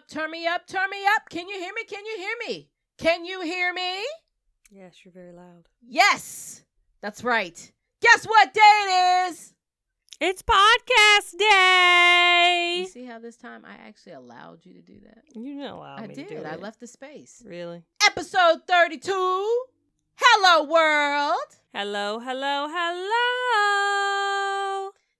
turn me up, turn me up. Can you hear me? Can you hear me? Can you hear me? Yes, you're very loud. Yes, that's right. Guess what day it is? It's podcast day. You see how this time I actually allowed you to do that? You didn't allow me to do it. I left the space. Really? Episode 32. Hello, world. Hello, hello, hello.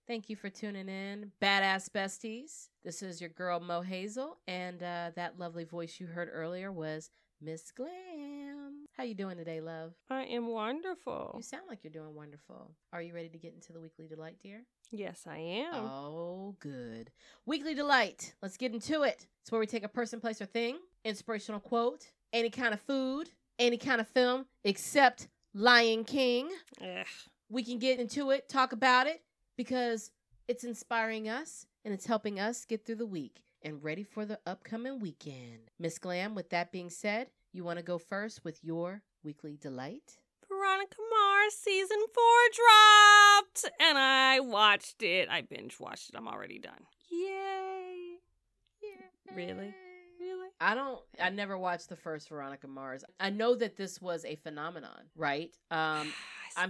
Thank you for tuning in, Badass Besties. This is your girl, Mohazel, and that lovely voice you heard earlier was Ms.Glam. How you doing today, love? I am wonderful. You sound like you're doing wonderful. Are you ready to get into the Weekly Delight, dear? Yes, I am. Oh, good. Weekly Delight. Let's get into it. It's where we take a person, place, or thing, inspirational quote, any kind of food, any kind of film, except Lion King. Ugh. We can get into it, talk about it, because it's inspiring us and it's helping us get through the week and ready for the upcoming weekend. Miss Glam, with that being said, you want to go first with your Weekly Delight? Veronica Mars season 4 dropped, and I watched it. I binge watched it. I'm already done. Yay! Yeah. Really? I never watched the first Veronica Mars. I know that this was a phenomenon, right? I'm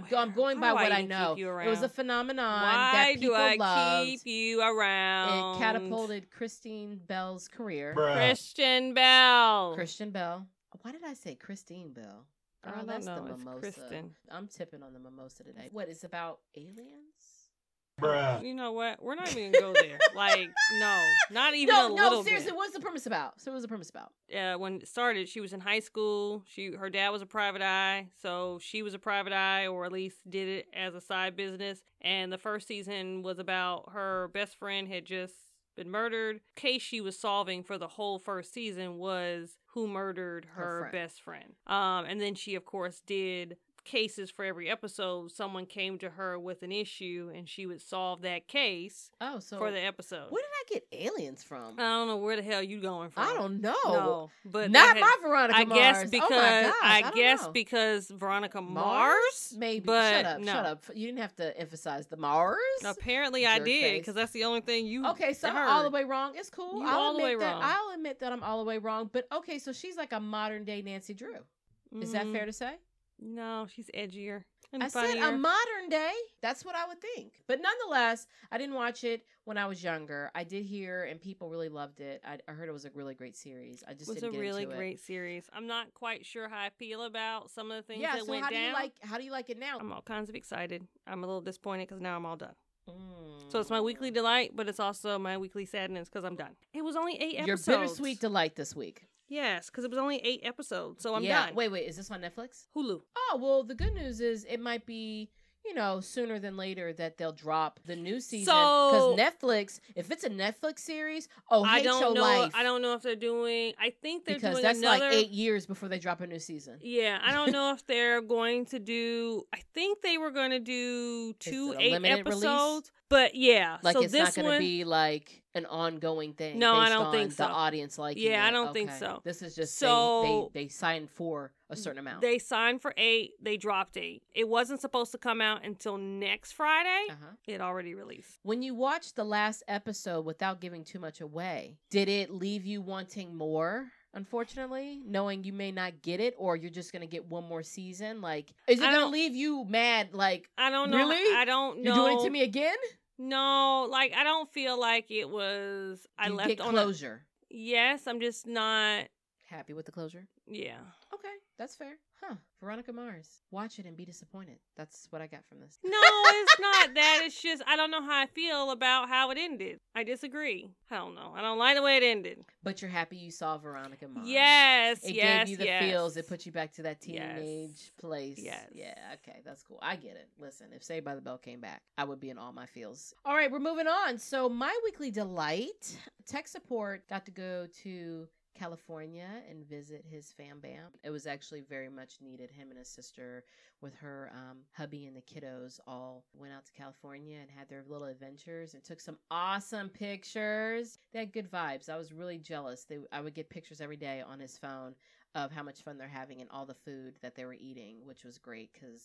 going by what I know. It was a phenomenon that people loved. Why do I keep you around? It catapulted Christine Bell's career. Christian Bell. Why did I say Christine Bell? I don't that's know. the It's mimosa. Kristen. I'm tipping on the mimosa today. What, it's about aliens? Bruh. You know what? We're not even gonna go there. Like, no, not even a little bit. No, seriously, what's the premise about? When it started, she was in high school. Her dad was a private eye, so she was a private eye, or at least did it as a side business. And the first season was about her best friend had just been murdered. The case she was solving for the whole first season was who murdered her best friend. And then she, of course, did cases for every episode. Someone came to her with an issue and she would solve that case for the episode. Where did I get aliens from? I don't know where the hell you going from. I don't know. No, but not my Veronica Mars. I guess because I guess because Veronica Mars. Maybe. But shut up. You didn't have to emphasize the Mars. Apparently I did, because that's the only thing you Okay, so heard. I'm all the way wrong. It's cool. All the way wrong. I'll admit that I'm all the way wrong. But okay, so she's like a modern day Nancy Drew. Is that fair to say? No, she's edgier. I said a modern day. That's what I would think. But nonetheless, I didn't watch it when I was younger. I did hear, and people really loved it. I heard it was a really great series. I just didn't get into it. It was a really great series. I'm not quite sure how I feel about some of the things that went down. How do you like it now? I'm all kinds of excited. I'm a little disappointed because now I'm all done. So it's my weekly delight, but it's also my weekly sadness because I'm done. It was only 8 episodes. Your bittersweet delight this week. Yes, because it was only 8 episodes, so I'm done. Wait, is this on Netflix? Hulu. Oh, well, the good news is it might be, sooner than later that they'll drop the new season. Because Netflix, if it's a Netflix series, hate your life. I don't know if they're doing, I think they're doing that's another. Like 8 years before they drop a new season. Yeah, I don't know if they're going to do, I think they were going to do 2 8-episodes. Release? But yeah. Like so it's not going to be like an ongoing thing. No, I don't think so. The audience liking it. I don't think so. This is just they signed for a certain amount. They signed for 8. They dropped 8. It wasn't supposed to come out until next Friday. It already released. When you watched the last episode, without giving too much away, did it leave you wanting more? Unfortunately, knowing you may not get it, or you're just gonna get one more season. Like, is it gonna leave you mad? Like, I don't know. Really? I don't know. You're doing it to me again? No, like I don't feel like it was. I left get closure. Yes, I'm just not happy with the closure. Yeah. Okay, that's fair. Huh. Veronica Mars. Watch it and be disappointed. That's what I got from this. No, it's not that. It's just I don't know how I feel about how it ended. I disagree. I don't know. I don't like the way it ended. But you're happy you saw Veronica Mars. Yes, it gave you the feels. It put you back to that teenage place. Yes. Yeah, okay, that's cool. I get it. Listen, if Saved by the Bell came back, I would be in all my feels. All right, we're moving on. So my weekly delight, tech support got to go to California and visit his fam bam. It was actually very much needed. Him and his sister with her hubby and the kiddos all went out to California and had their little adventures and took some awesome pictures. They had good vibes. I was really jealous. I would get pictures every day on his phone of how much fun they're having and all the food that they were eating, which was great because,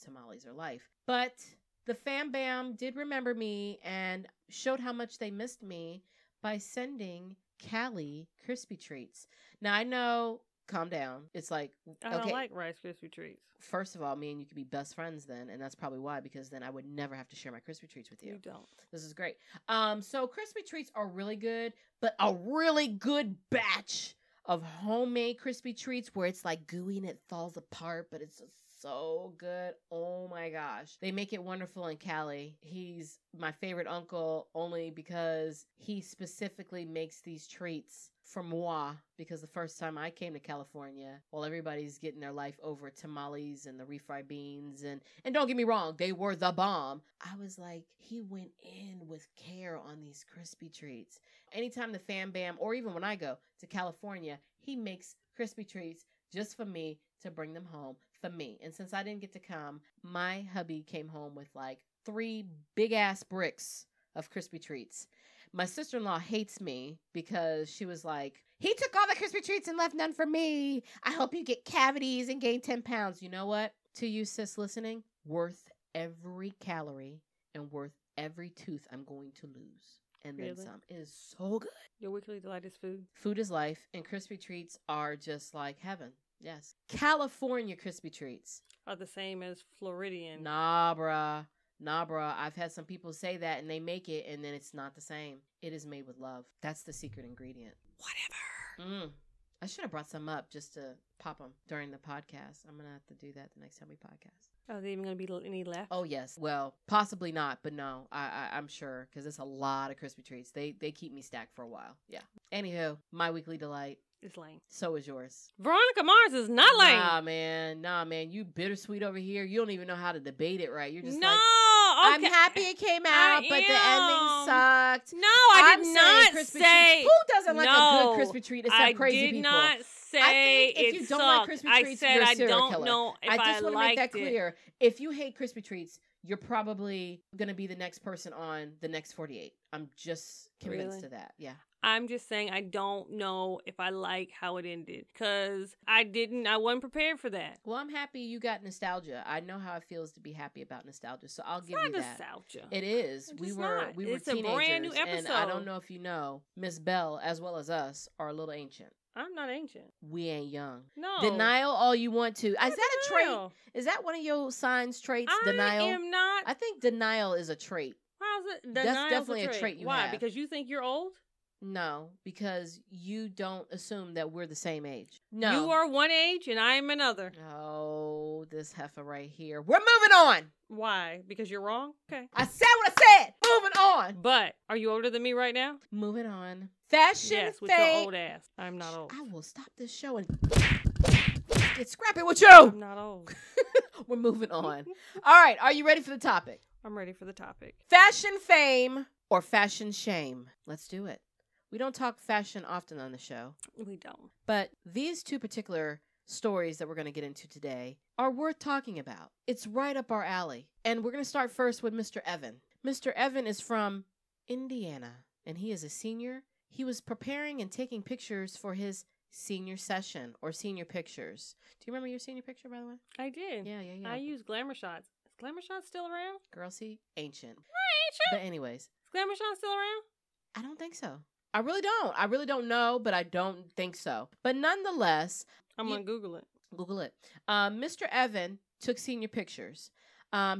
tamales are life. But the fam bam did remember me and showed how much they missed me by sending Cali Crispy Treats. Now, I know, calm down. It's like, I okay, don't like Rice Krispie treats. first of all, me and you could be best friends then, and that's probably why, because then I would never have to share my Crispy Treats with you. You don't. This is great. So Crispy Treats are really good, but a really good batch of homemade Crispy Treats where it's like gooey and it falls apart, but it's just so good. Oh my gosh. They make it wonderful in Cali. He's my favorite uncle only because he specifically makes these treats for moi, because the first time I came to California, while everybody's getting their life over tamales and the refried beans, and don't get me wrong, they were the bomb. I was like, he went in with care on these Crispy Treats. Anytime the fam bam, or even when I go to California, he makes Crispy Treats just for me to bring them home for me. And since I didn't get to come, my hubby came home with like 3 big ass bricks of Crispy Treats. My sister-in-law hates me because she was like, he took all the Crispy Treats and left none for me. I hope you get cavities and gain 10 pounds. You know what? To you, sis, listening, worth every calorie and worth every tooth I'm going to lose. And then some. It is so good. Your weekly delight is food. Food is life, and Crispy Treats are just like heaven. Yes. California Crispy Treats Are the same as Floridian. Nah, bruh. I've had some people say that and they make it and then it's not the same. It is made with love. That's the secret ingredient. Whatever. I should have brought some up just to pop them during the podcast. I'm going to have to do that the next time we podcast. Are there even going to be any left? Oh, yes. Well, possibly not, but no, I'm sure, because it's a lot of Crispy Treats. They keep me stacked for a while. Yeah. Anywho, my weekly delight. It's lame. So is yours. Veronica Mars is not lame. Nah, man. You bittersweet over here. You don't even know how to debate it right. You're just no, like, okay. I'm happy it came out, but the ending sucked. No, I did not say. Who doesn't like a good Crispy Treat except crazy people? I did not say if you don't like Crispy Treats, I said you're a I serial don't killer. know if I just want to make that it. clear. If you hate Crispy Treats, you're probably going to be the next person on the next 48. I'm just convinced of that. Yeah. I'm just saying I don't know if I like how it ended because I wasn't prepared for that. Well, I'm happy you got nostalgia. I know how it feels to be happy about nostalgia, so I'll give you that. Nostalgia. It is. We were it's teenagers, a brand new episode. and I don't know if you know, Miss Bell as well as us are a little ancient. I'm not ancient. We ain't young. No. Denial all you want to. Is that a trait? Is that one of your signs, traits? Denial? I am not. I think denial is a trait. How's it? That's definitely a trait you have. Why? Because you think you're old? No, because you don't assume that we're the same age. No. You are one age and I am another. Oh, this heifer right here. We're moving on. Why? Because you're wrong? Okay. I said what I said. Moving on. But are you older than me right now? Moving on. Fashion Yes, with your old ass. I'm not old. I will stop this show and get scrappy with you. I'm not old. We're moving on. All right. Are you ready for the topic? I'm ready for the topic. Fashion fame or fashion shame? Let's do it. We don't talk fashion often on the show. We don't. But these 2 particular stories that we're going to get into today are worth talking about. It's right up our alley. And we're going to start first with Mr. Evan. Mr. Evan is from Indiana, and he is a senior. He was preparing and taking pictures for his senior session or senior pictures. Do you remember your senior picture, by the way? I did. Yeah. I use Glamour Shots. Is Glamour Shots still around? Girl, see? Ancient. Ancient? But anyways. Is Glamour Shots still around? I don't think so. I really don't know, but I don't think so. But nonetheless, I'm going to Google it. Google it. Mr. Evan took senior pictures.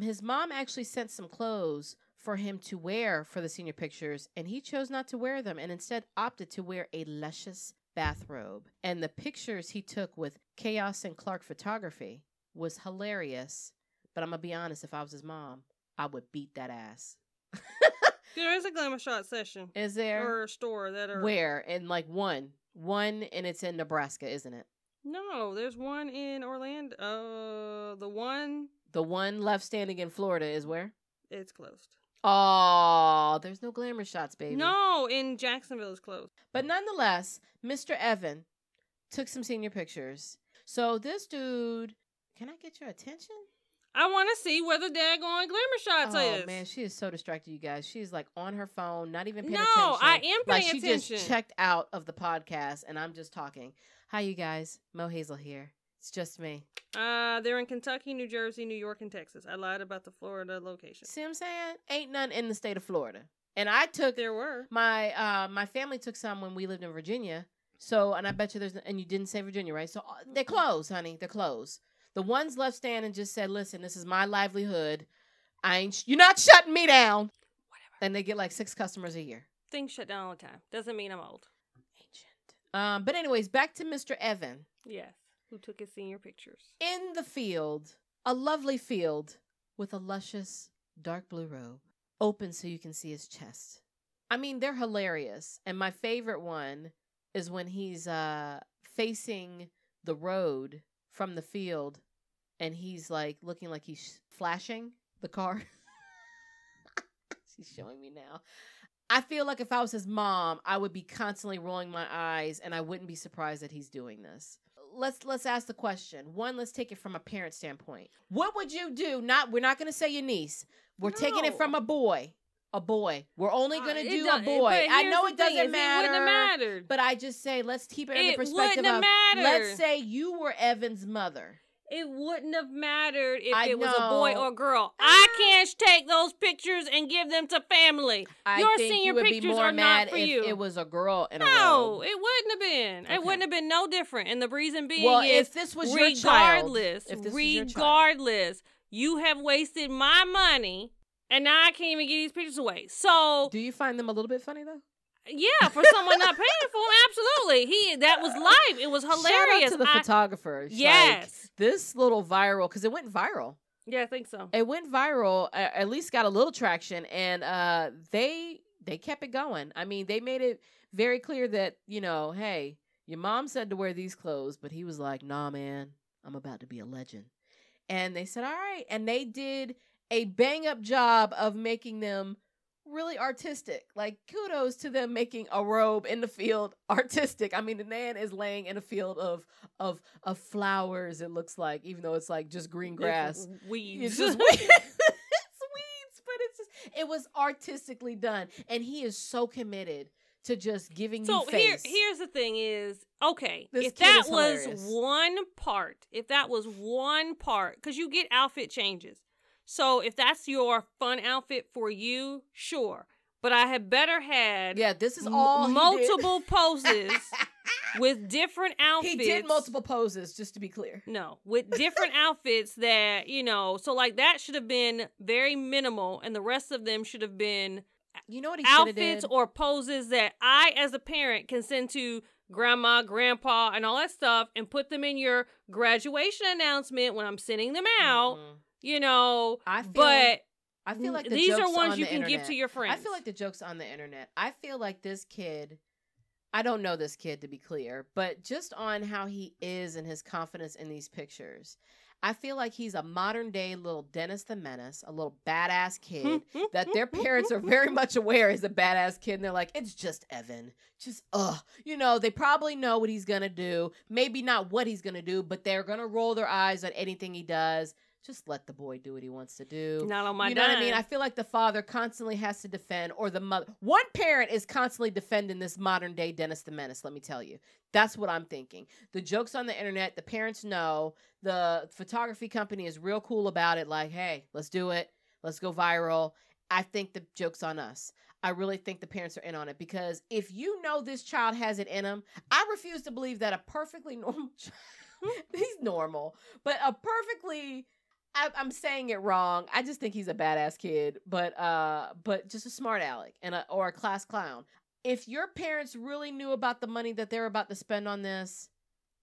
His mom actually sent some clothes for him to wear for the senior pictures, and he chose not to wear them and instead opted to wear a luscious bathrobe. And the pictures he took with Chaos and Clark Photography was hilarious. But I'm going to be honest, if I was his mom, I would beat that ass. There is a Glamour Shot session. Is there? Or a store that are... Where? In like one, and it's in Nebraska, isn't it? No, there's one in Orlando. The one left standing in Florida is where? It's closed. Oh, there's no Glamour Shots, baby. No, in Jacksonville it's closed. But nonetheless, Mr. Evan took some senior pictures. So this dude, can I get your attention? I want to see where the daggone Glamour Shots is. Oh, man, she is so distracted, you guys. She's like on her phone, not even paying no, attention. No, I am paying like attention. She just checked out of the podcast, and I'm just talking. Hi, you guys. Mohazel here. It's just me. They're in Kentucky, New Jersey, New York, and Texas. I lied about the Florida location. See what I'm saying? Ain't none in the state of Florida. And I took There were. my family took some when we lived in Virginia. So, and I bet you and you didn't say Virginia, right? So they're closed, honey. They're closed. The ones left standing just said, listen, this is my livelihood. You're not shutting me down. Whatever. And they get like 6 customers a year. Things shut down all the time. Doesn't mean I'm old. Ancient. But anyways, back to Mr. Evan. Yes. Who took his senior pictures. In the field, a lovely field with a luscious dark blue robe, open so you can see his chest. I mean, they're hilarious. And my favorite one is when he's facing the road from the field and he's like looking like he's flashing the car. She's showing me now. I feel like if I was his mom, I would be constantly rolling my eyes and I wouldn't be surprised that he's doing this. Let's ask the question. One, let's take it from a parent standpoint. What would you do? We're not going to say your niece. We're taking it from a boy. A boy. We're only going to do a boy. I know it doesn't matter. It wouldn't have mattered. But I just say, let's keep it in the perspective of, let's say you were Evan's mother. It wouldn't have mattered if it was a boy or a girl. I can't take those pictures and give them to family. Your senior pictures are not for you. If it was a girl in a robe. No, it wouldn't have been. Okay. It wouldn't have been no different. And the reason being if this was your child, regardless, you have wasted my money. And now I can't even give these pictures away. So, do you find them a little bit funny though? Yeah, for someone not paying for them, absolutely. That was live. It was hilarious. Shout out to the photographer. Yes, like, this little viral because it went viral. Yeah, I think so. It went viral. At least got a little traction, and they kept it going. I mean, they made it very clear that hey, your mom said to wear these clothes, but he was like, nah, man, I'm about to be a legend. And they said, all right, and they did a bang-up job of making them really artistic. Like, kudos to them making a robe in the field artistic. I mean, the man is laying in a field of flowers, it looks like, even though it's like just green grass. It's weeds. It's just weeds. It's weeds, but it was artistically done. And he is so committed to just giving you face. So here's the thing is, okay, if that was one part, because you get outfit changes. So if that's your fun outfit for you, sure. But I had better had this is all multiple poses with different outfits. He did multiple poses, just to be clear. No, with different outfits that, so like that should have been very minimal and the rest of them should have been what he outfits or poses that I as a parent can send to grandma, grandpa, and all that stuff and put them in your graduation announcement when I'm sending them out. Mm-hmm. I feel like these are ones you can give to your friends. I feel like the joke's on the internet. I feel like this kid, I don't know this kid to be clear, but just on how he is and his confidence in these pictures, I feel like he's a modern day little Dennis the Menace, a little badass kid that their parents are very much aware is a badass kid. And they're like, it's just Evan. Just, they probably know what he's going to do. Maybe not what he's going to do, but they're going to roll their eyes at anything he does. Just let the boy do what he wants to do. Not on my You know what I mean? I feel like the father constantly has to defend, or the mother. One parent is constantly defending this modern day Dennis the Menace, let me tell you. That's what I'm thinking. The joke's on the internet. The parents know. The photography company is real cool about it. Like, hey, let's do it. Let's go viral. I think the joke's on us. I really think the parents are in on it because if you know this child has it in him, I refuse to believe that a perfectly normal child, he's normal, but a perfectly... I'm saying it wrong. I just think he's a badass kid, but just a smart aleck or a class clown. If your parents really knew about the money that they're about to spend on this,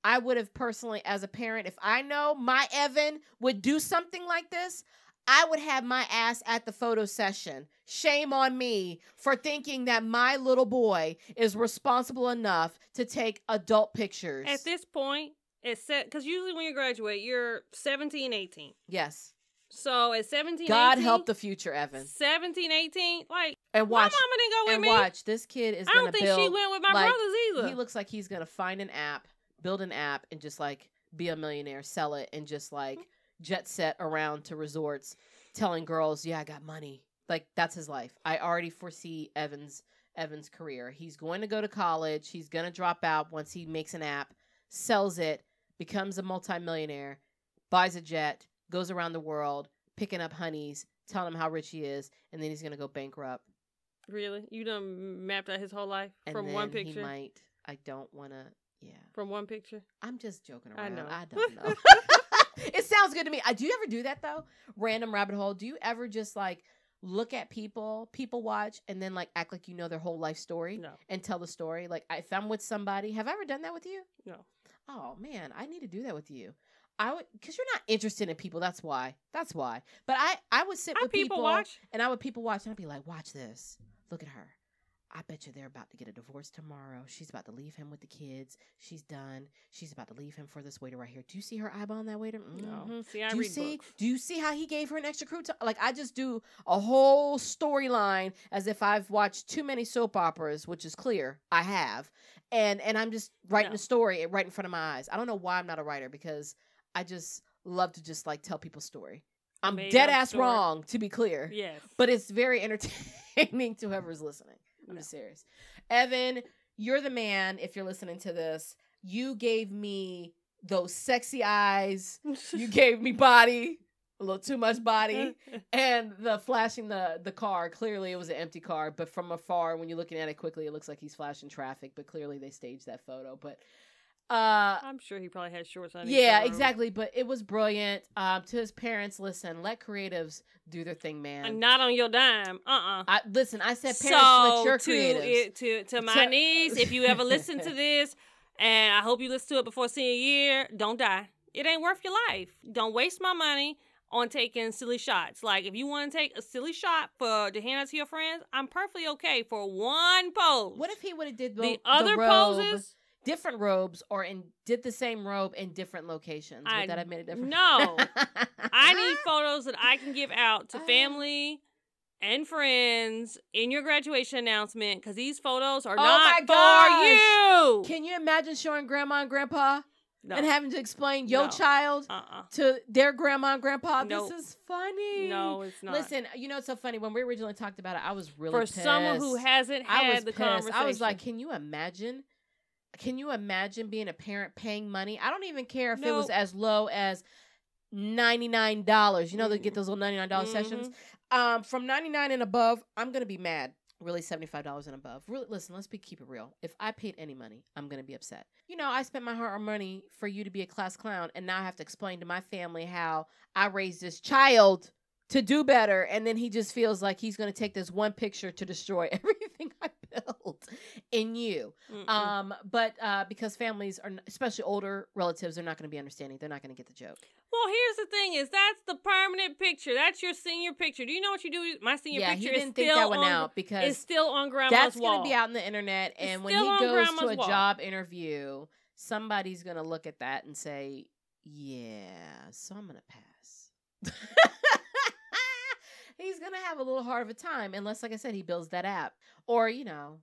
I would have personally, as a parent, if I know my Evan would do something like this, I would have my ass at the photo session. Shame on me for thinking that my little boy is responsible enough to take adult pictures. At this point, because usually when you graduate, you're 17, 18. Yes. So at 17, God 18, help the future, Evan. 17, 18, like, and watch, my mama didn't go with me. And watch, this kid is going to build. I don't think she went with my brothers either. He looks like he's going to find an app, build an app, and just like be a millionaire, sell it, and just like jet set around to resorts telling girls, yeah, I got money. Like, that's his life. I already foresee Evan's career. He's going to go to college. He's going to drop out once he makes an app, sells it, becomes a multimillionaire, buys a jet, goes around the world, picking up honeys, telling them how rich he is, and then he's going to go bankrupt Really? You done mapped out his whole life And from then one picture? he might. I don't want to. Yeah. From one picture? I'm just joking around. I know. I don't know. It sounds good to me. Do you ever do that though? Random rabbit hole. Do you ever just like look at people watch, and then like act like you know their whole life story? No. And tell the story? Like if I'm with somebody, have I ever done that with you? No. Oh man, I need to do that with you. I would, because you're not interested in people. That's why. But I would sit with people watch. and I would people watch, and I'd be like, watch this. Look at her. I bet you they're about to get a divorce tomorrow. She's about to leave him with the kids. She's done. She's about to leave him for this waiter right here. Do you see her eyeballing that waiter? Mm-hmm. No. See, I read books. Do you see how he gave her an extra crew? Like, I just do a whole storyline as if I've watched too many soap operas, which is clear. I have. And I'm just writing a story right in front of my eyes. I don't know why I'm not a writer, because I just love to just like tell people's story. I'm dead ass wrong, to be clear. Yes. But it's very entertaining to whoever's listening. I'm just serious. Evan, you're the man. If you're listening to this, you gave me those sexy eyes. You gave me body, a little too much body, and the flashing the car. Clearly, it was an empty car, but from afar, when you're looking at it quickly, it looks like he's flashing traffic. But clearly, they staged that photo. But I'm sure he probably had shorts on. Yeah, exactly. But it was brilliant. To his parents, listen, let creatives do their thing, man. And not on your dime. Listen, I said parents, let your creatives. To my niece, if you ever listen to this, and I hope you listen to it before senior year, don't die. It ain't worth your life. Don't waste my money on taking silly shots. Like, if you want to take a silly shot to hand out to your friends, I'm perfectly okay for one pose. What if he would have did the other poses? Different robes, or did the same robe in different locations? Would that have made a difference? No. I need photos that I can give out to family and friends in your graduation announcement, because these photos are not for you. Can you imagine showing grandma and grandpa and having to explain your child to their grandma and grandpa? Nope. This is funny. No, it's not. Listen, you know, it's so funny. When we originally talked about it, I was really pissed. For someone who hasn't had the conversation. I was like, can you imagine? Can you imagine being a parent paying money? I don't even care if it was as low as $99. You know, they get those little $99 sessions. From $99 and above, I'm going to be mad. Really, $75 and above. Really, listen, keep it real. If I paid any money, I'm going to be upset. You know, I spent my hard-earned money for you to be a class clown, and now I have to explain to my family how I raised this child to do better, and then he just feels like he's going to take this one picture to destroy everything I built in you. But because families are, especially older relatives, are not going to be understanding. They're not going to get the joke. Well, here's the thing: is that's the permanent picture. That's your senior picture. Do you know what you do? My senior picture he didn't think that one out, because it's still on grandma's that's wall. That's going to be out on the internet, and when he goes to a job interview, somebody's going to look at that and say, "Yeah, so I'm going to pass." He's going to have a little hard of a time unless, like I said, he builds that app or, you know,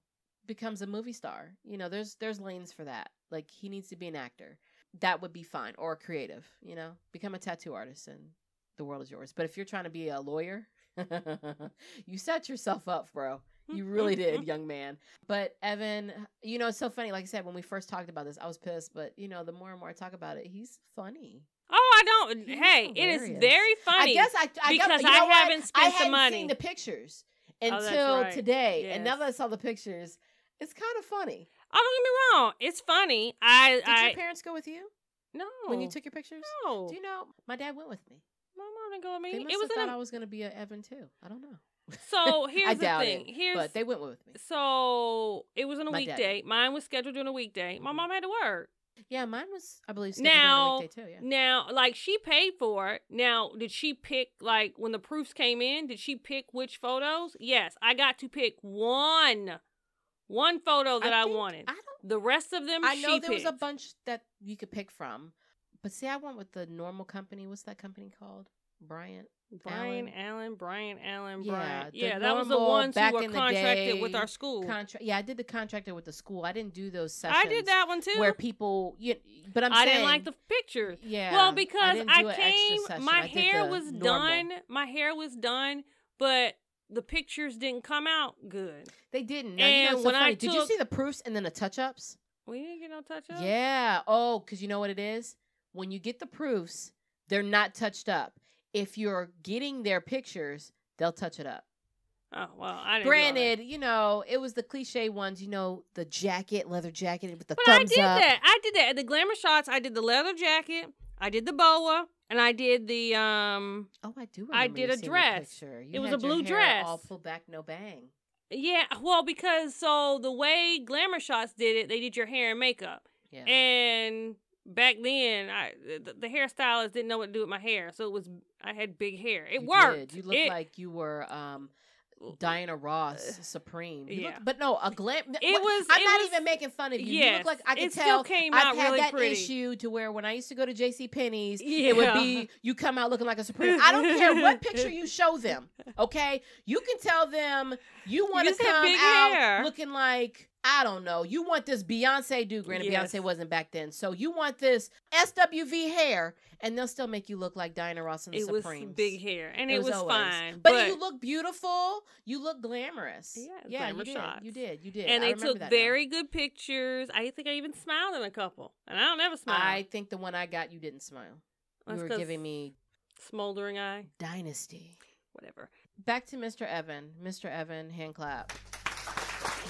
becomes a movie star. You know, there's lanes for that. Like, he needs to be an actor. That would be fine. Or creative, you know, become a tattoo artist and the world is yours. But if you're trying to be a lawyer, you set yourself up, bro. You really did, young man. But Evan, you know, it's so funny. Like I said, when we first talked about this, I was pissed. But, you know, the more and more I talk about it, he's funny. Oh, I don't. Hey, it is very funny. I guess because I haven't spent the money. I hadn't seen the pictures until today, and now that I saw the pictures, it's kind of funny. Oh, don't get me wrong, it's funny. Did your parents go with you? No. When you took your pictures? No. Do you know my dad went with me? My mom didn't go with me. They must have thought I was going to be an Evan too. I don't know. So here's the thing. But they went with me. So it was on a weekday. Mine was scheduled on a weekday. My mom had to work. Yeah, mine was, I believe, scheduled on a weekday too. Yeah. Now, like, she paid for it. Now, did she pick, like, when the proofs came in, did she pick which photos? Yes, I got to pick one photo that I wanted. The rest of them, I know there was a bunch that you could pick from. But see, I went with the normal company. What's that company called? Brian Allen. Yeah, that was the ones who were contracted with our school. Yeah, I did the contracted with the school. I didn't do those sessions. I did that one too. Where people, but I didn't like the pictures. Yeah. Well, because I came, my hair was done. My hair was done, but the pictures didn't come out good. They didn't. Now, and you know, when I did you see the proofs and then the touch-ups? We didn't get no touch-ups. Yeah. Oh, because you know what it is? When you get the proofs, they're not touched up. If you're getting their pictures, they'll touch it up. Oh, well, I didn't Granted, it was the cliche ones, the jacket, leather jacket with the But thumbs up. I did that. At the glamour shots, I did the leather jacket, I did the boa, and I did the Oh, I do remember I did you a seeing the dress. picture. You It was had a your blue hair dress. all pulled back, no bang. Yeah, well, because the way glamour shots did it, they did your hair and makeup. Yeah. And back then, the hairstylist didn't know what to do with my hair, so I had big hair. It worked. You looked like you were Diana Ross Supreme. But no, a glam. I'm not even making fun of you. Yes, you look like I can tell. Still came out I've had really that pretty. issue to where when I used to go to JCPenney's, Yeah. it would be you come out looking like a Supreme. I don't care what picture you show them. Okay, you can tell them you want to come out hair. looking like. I don't know. You want this Beyonce do. Granted, Yes. Beyonce wasn't back then. So you want this SWV hair, and they'll still make you look like Diana Ross and the Supremes. It was big hair, and it was always fine. But you look beautiful. You look glamorous. Yeah, you did. shots. You did. You did. And I they took that very good pictures. I think I even smiled in a couple, and I don't ever smile. I think the one I got, you didn't smile. You were giving me smoldering eye. Dynasty. Whatever. Back to Mr. Evan. Mr. Evan, hand clap.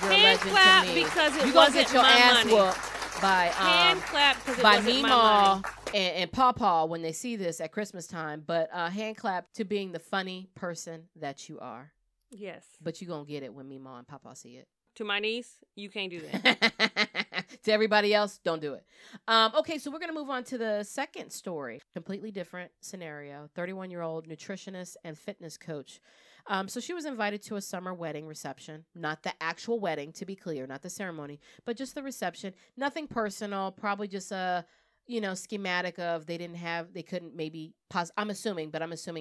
You're hand a legend clap to me. because it you wasn't get your my ass money. whooped by hand clap because it by wasn't my money. Meemaw and Pawpaw when they see this at Christmas time. But hand clap to being the funny person that you are. Yes. But you gonna get it when Meemaw and Pawpaw see it. To my niece, you can't do that. To everybody else, don't do it. Okay, so we're going to move on to the second story. Completely different scenario. 31-year-old nutritionist and fitness coach. So she was invited to a summer wedding reception. Not the actual wedding, to be clear, not the ceremony, but just the reception. Nothing personal, probably just a schematic of they couldn't maybe, I'm assuming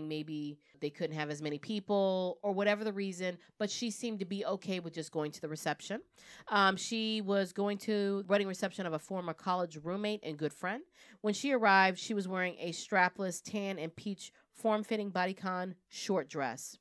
maybe they couldn't have as many people or whatever the reason, but she seemed to be okay with just going to the reception. She was going to wedding reception of a former college roommate and good friend. When she arrived, she was wearing a strapless tan and peach form-fitting bodycon short dress.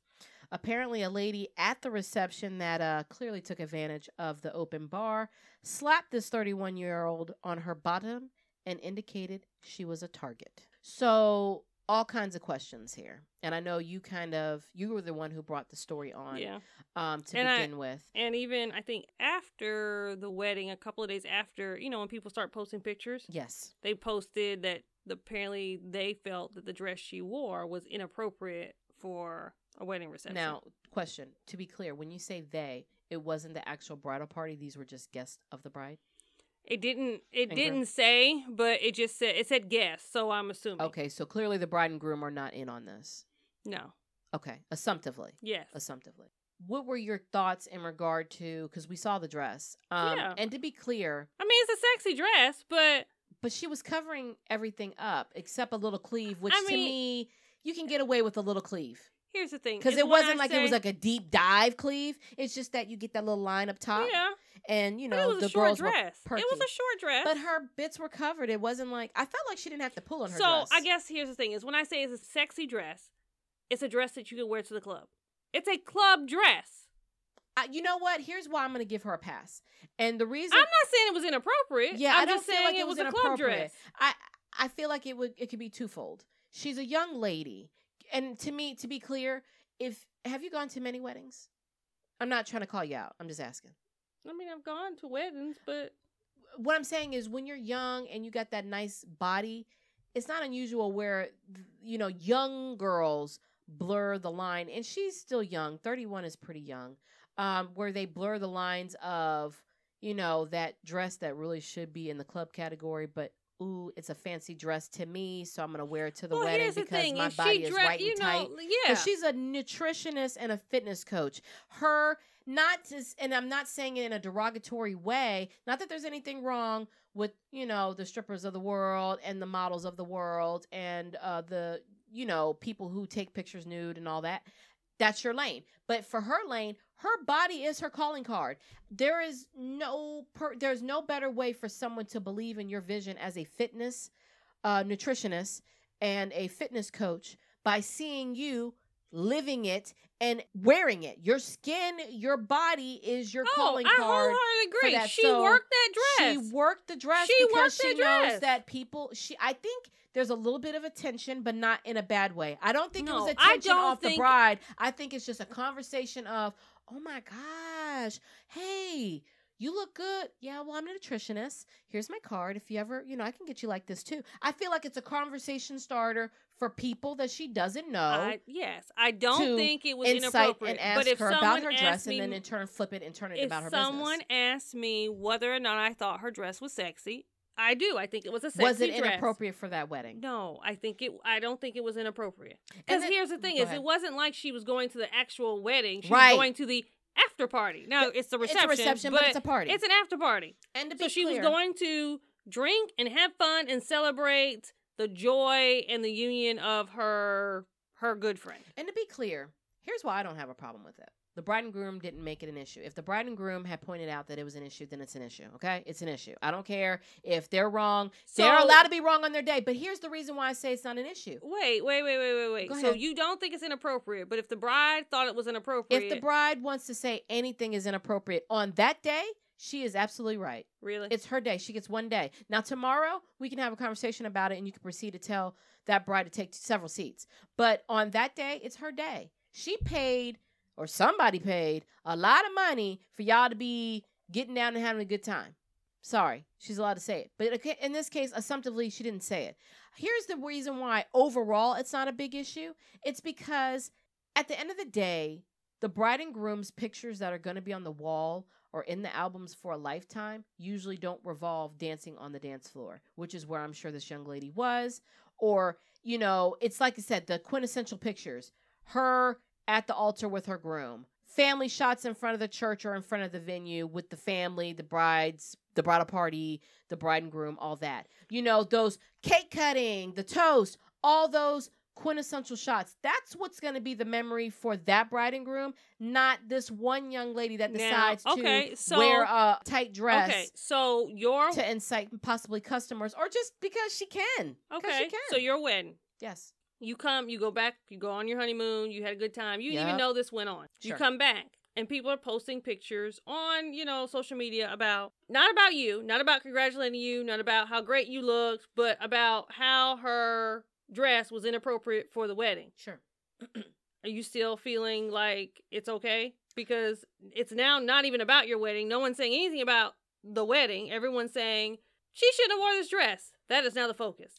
Apparently, a lady at the reception that clearly took advantage of the open bar slapped this 31-year-old on her bottom and indicated she was a target. So all kinds of questions here. And I know you were the one who brought the story on begin with. And even, I think, after the wedding, a couple of days after, when people start posting pictures. Yes. They posted that apparently they felt that the dress she wore was inappropriate for a wedding reception. Now, question, to be clear, when you say they, it wasn't the actual bridal party. These were just guests of the bride? It didn't say, but it said guests, so I'm assuming. Okay, so clearly the bride and groom are not in on this. No. Okay, assumptively. Yes. Assumptively. What were your thoughts in regard to, because we saw the dress. And to be clear. I mean, it's a sexy dress, but she was covering everything up except a little sleeve, which to me, you can get away with a little sleeve. Here's the thing. Because it wasn't like it was like a deep dive sleeve. It's just that you get that little line up top. Yeah. And, it was a short dress. It was a short dress. But her bits were covered. It wasn't like, I felt like she didn't have to pull on her So, dress. I guess here's the thing is when I say it's a sexy dress, it's a dress that you can wear to the club. It's a club dress. You know what? Here's why I'm going to give her a pass. And the reason... I'm not saying it was inappropriate. Yeah, I'm I don't just feel saying like it was a club dress. I feel like it could be twofold. She's a young lady. And to me, to be clear, have you gone to many weddings? I'm not trying to call you out. I'm just asking. I mean, I've gone to weddings, but... What I'm saying is when you're young and you got that nice body, it's not unusual where, young girls blur the line. And she's still young. 31 is pretty young. Where they blur the lines of, that dress that really should be in the club category, but ooh, it's a fancy dress to me, so I'm going to wear it to the wedding because my body is right and tight. Yeah. She's a nutritionist and a fitness coach. And I'm not saying it in a derogatory way, not that there's anything wrong with, the strippers of the world and the models of the world and the, people who take pictures nude and all that. That's your lane. But for her lane, her body is her calling card. There's no better way for someone to believe in your vision as a fitness nutritionist and a fitness coach by seeing you living it, and wearing it. Your skin, your body is your calling I card. wholeheartedly agree. She So worked that dress. She worked the dress She because worked she that knows dress. that people. I think there's a little bit of attention, but not in a bad way. I don't think it was No, attention off the think- bride. I think it's just a conversation of, oh my gosh, hey, you look good. Yeah, well, I'm a nutritionist. Here's my card. If you ever, I can get you like this too. I feel like it's a conversation starter for people that she doesn't know. Yes, I don't think it was insight inappropriate. And ask but if her someone about her dress, me, and then in turn flip it and turn it about her business. If someone asked me whether or not I thought her dress was sexy, I do. I think it was a sexy dress. Was it inappropriate for that wedding? No, I don't think it was inappropriate. Because here's the thing: it wasn't like she was going to the actual wedding. She was going to the after party. Now it's the reception. It's a reception, but it's a party. It's an after party. And to be so she clear, was going to drink and have fun and celebrate the joy and the union of her good friend. And to be clear, here's why I don't have a problem with it. The bride and groom didn't make it an issue. If the bride and groom had pointed out that it was an issue, then it's an issue, okay? It's an issue. I don't care if they're wrong. They're allowed to be wrong on their day. But here's the reason why I say it's not an issue. Wait. Go So ahead. you don't think it's inappropriate, but if the bride thought it was inappropriate... If the bride wants to say anything is inappropriate on that day, she is absolutely right. Really? It's her day. She gets one day. Now, tomorrow, we can have a conversation about it, and you can proceed to tell that bride to take several seats. But on that day, it's her day. She paid... or somebody paid a lot of money for y'all to be getting down and having a good time. Sorry, she's allowed to say it. But in this case, assumptively, she didn't say it. Here's the reason why overall it's not a big issue. It's because at the end of the day, the bride and groom's pictures that are going to be on the wall or in the albums for a lifetime usually don't revolve dancing on the dance floor, which is where I'm sure this young lady was. Or, it's like I said, the quintessential pictures. Her at the altar with her groom. Family shots in front of the church or in front of the venue with the family, the bridal party, the bride and groom, all that. Those cake cutting, the toast, all those quintessential shots. That's what's going to be the memory for that bride and groom, not this one young lady that decides to wear a tight dress to incite possibly customers or just because she can. Okay, she can. So your wedding. Yes. You come, you go back, you go on your honeymoon, you had a good time. You didn't even know this went on. Sure. You come back, and people are posting pictures on, social media not about you, not about congratulating you, not about how great you looked, but about how her dress was inappropriate for the wedding. Sure. Are you still feeling like it's okay? Because it's now not even about your wedding. No one's saying anything about the wedding. Everyone's saying, she shouldn't have worn this dress. That is now the focus.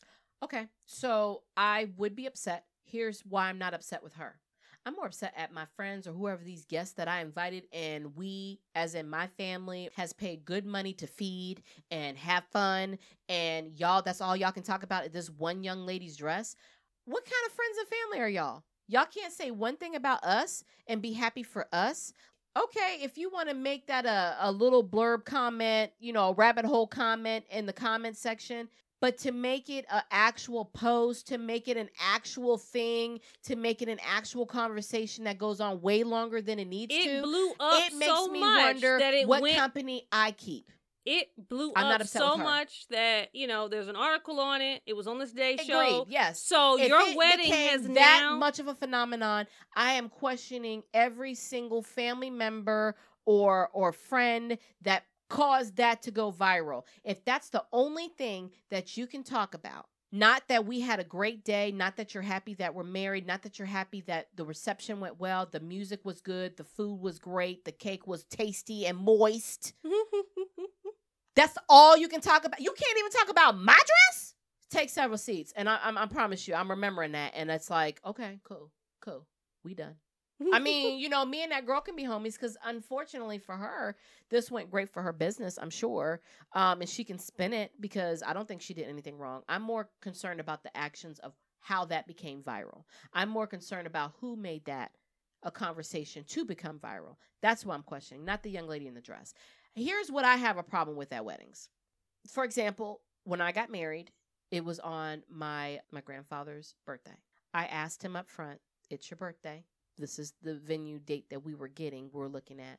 Okay, so I would be upset. Here's why I'm not upset with her. I'm more upset at my friends or whoever these guests that I invited, and we, as in my family, has paid good money to feed and have fun, and y'all, that's all y'all can talk about is this one young lady's dress. What kind of friends and family are y'all? Y'all can't say one thing about us and be happy for us. Okay, if you want to make that a little blurb comment, a rabbit hole comment in the comment section, but to make it an actual post, to make it an actual thing, to make it an actual conversation that goes on way longer than it needs to. It blew up it makes so me much wonder that it what went, company I keep. It blew I'm not up upset so with her. much that, there's an article on it. It was on this Day show. Agreed, yes. So If your it wedding became has that now... much of a phenomenon, I am questioning every single family member or friend that caused that to go viral. If that's the only thing that you can talk about, not that we had a great day, not that you're happy that we're married, not that you're happy that the reception went well, the music was good, the food was great, the cake was tasty and moist. That's all you can talk about. You can't even talk about my dress? Take several seats. And I promise you, I'm remembering that. And it's like, okay, cool. We done. I mean, me and that girl can be homies because unfortunately for her, this went great for her business, I'm sure. And she can spin it because I don't think she did anything wrong. I'm more concerned about the actions of how that became viral. I'm more concerned about who made that a conversation to become viral. That's what I'm questioning, not the young lady in the dress. Here's what I have a problem with at weddings. For example, when I got married, it was on my grandfather's birthday. I asked him up front, it's your birthday. This is the venue date that we were looking at.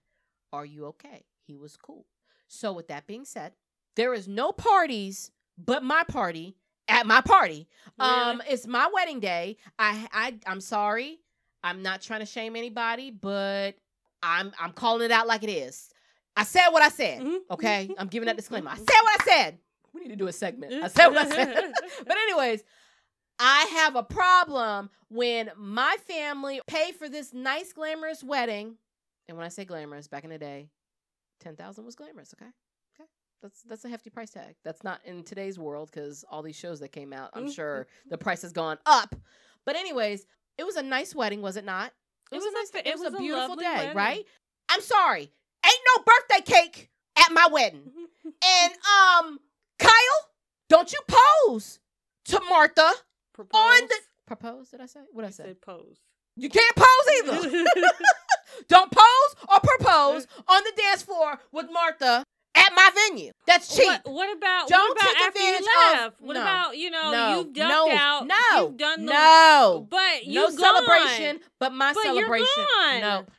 Are you okay? He was cool. So with that being said, there is no parties but my party at my party. Really? It's my wedding day. I'm sorry. I'm not trying to shame anybody, but I'm calling it out like it is. I said what I said, okay? I'm giving that disclaimer. I said what I said. We need to do a segment. I said what I said. But anyways, I have a problem when my family pay for this nice, glamorous wedding. And when I say glamorous, back in the day, $10,000 was glamorous, okay? That's a hefty price tag. That's not in today's world because all these shows that came out, I'm sure the price has gone up. But anyways, it was a nice wedding, was it not? It was a beautiful day, wedding. Right? I'm sorry. Ain't no birthday cake at my wedding. And Kyle, don't you pose to Martha on the propose? Did I say? What did I say? Said pose. You can't pose either. Don't pose or propose on the dance floor with Martha at my venue. That's cheap. What about don't what about take after advantage you left? of What no, about no, you've ducked out? No, you've done the, no, but no gone. celebration. But my but celebration. You're gone. Nope.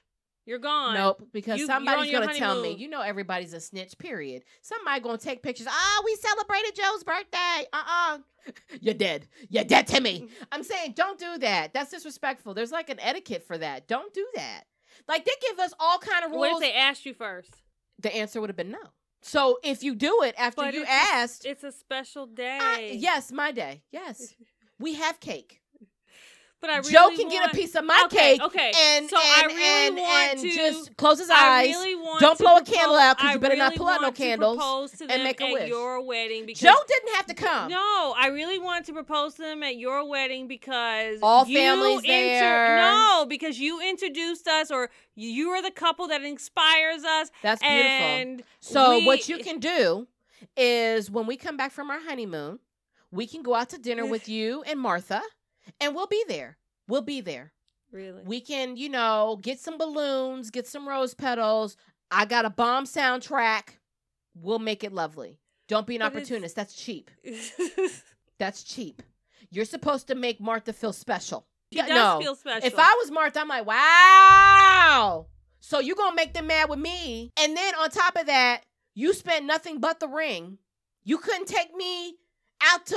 You're gone. Nope, because somebody's going to tell me, honeymoon. you know everybody's a snitch, period. Somebody going to take pictures. We celebrated Joe's birthday. You're dead. You're dead to me. I'm saying don't do that. That's disrespectful. There's like an etiquette for that. Don't do that. Like they give us all kind of rules. What if they asked you first? The answer would have been no. So if you do it after you asked. It's a special day. Yes, my day. Yes. We have cake. But I really Joe can get a piece of my cake. Okay. And, so I really want to just close his eyes. Really want don't to blow propose, a candle out because you better really not pull out no candles to and make a wish. At your wedding because Joe didn't have to come. No, I really want to propose to them at your wedding because all families there. No, because you introduced us, or you are the couple that inspires us. That's beautiful. And so what you can do is when we come back from our honeymoon, we can go out to dinner with you and Martha, and we'll be there. We'll be there. Really? We can, get some balloons, get some rose petals. I got a bomb soundtrack. We'll make it lovely. Don't be an opportunist. That's cheap. That's cheap. You're supposed to make Martha feel special. She does feel special. If I was Martha, I'm like, wow. So you're going to make them mad with me. And then on top of that, you spent nothing but the ring. You couldn't take me out to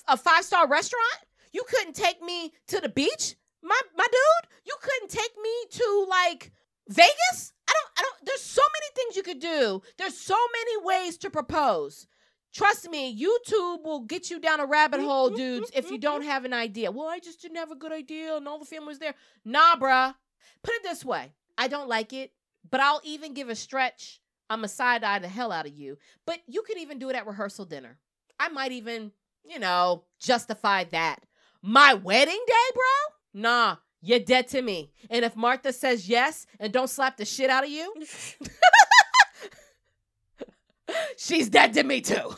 a 5-star restaurant? You couldn't take me to the beach, my dude. You couldn't take me to like Vegas. I don't. There's so many things you could do. There's so many ways to propose. Trust me, YouTube will get you down a rabbit hole, dudes, if you don't have an idea. Well, I just didn't have a good idea and all the family was there. Nah, bruh. Put it this way. I don't like it, but I'll even give a stretch. I'm a side-eye the hell out of you. But you could even do it at rehearsal dinner. I might even, justify that. My wedding day, bro? Nah, you're dead to me. And if Martha says yes and don't slap the shit out of you, she's dead to me too.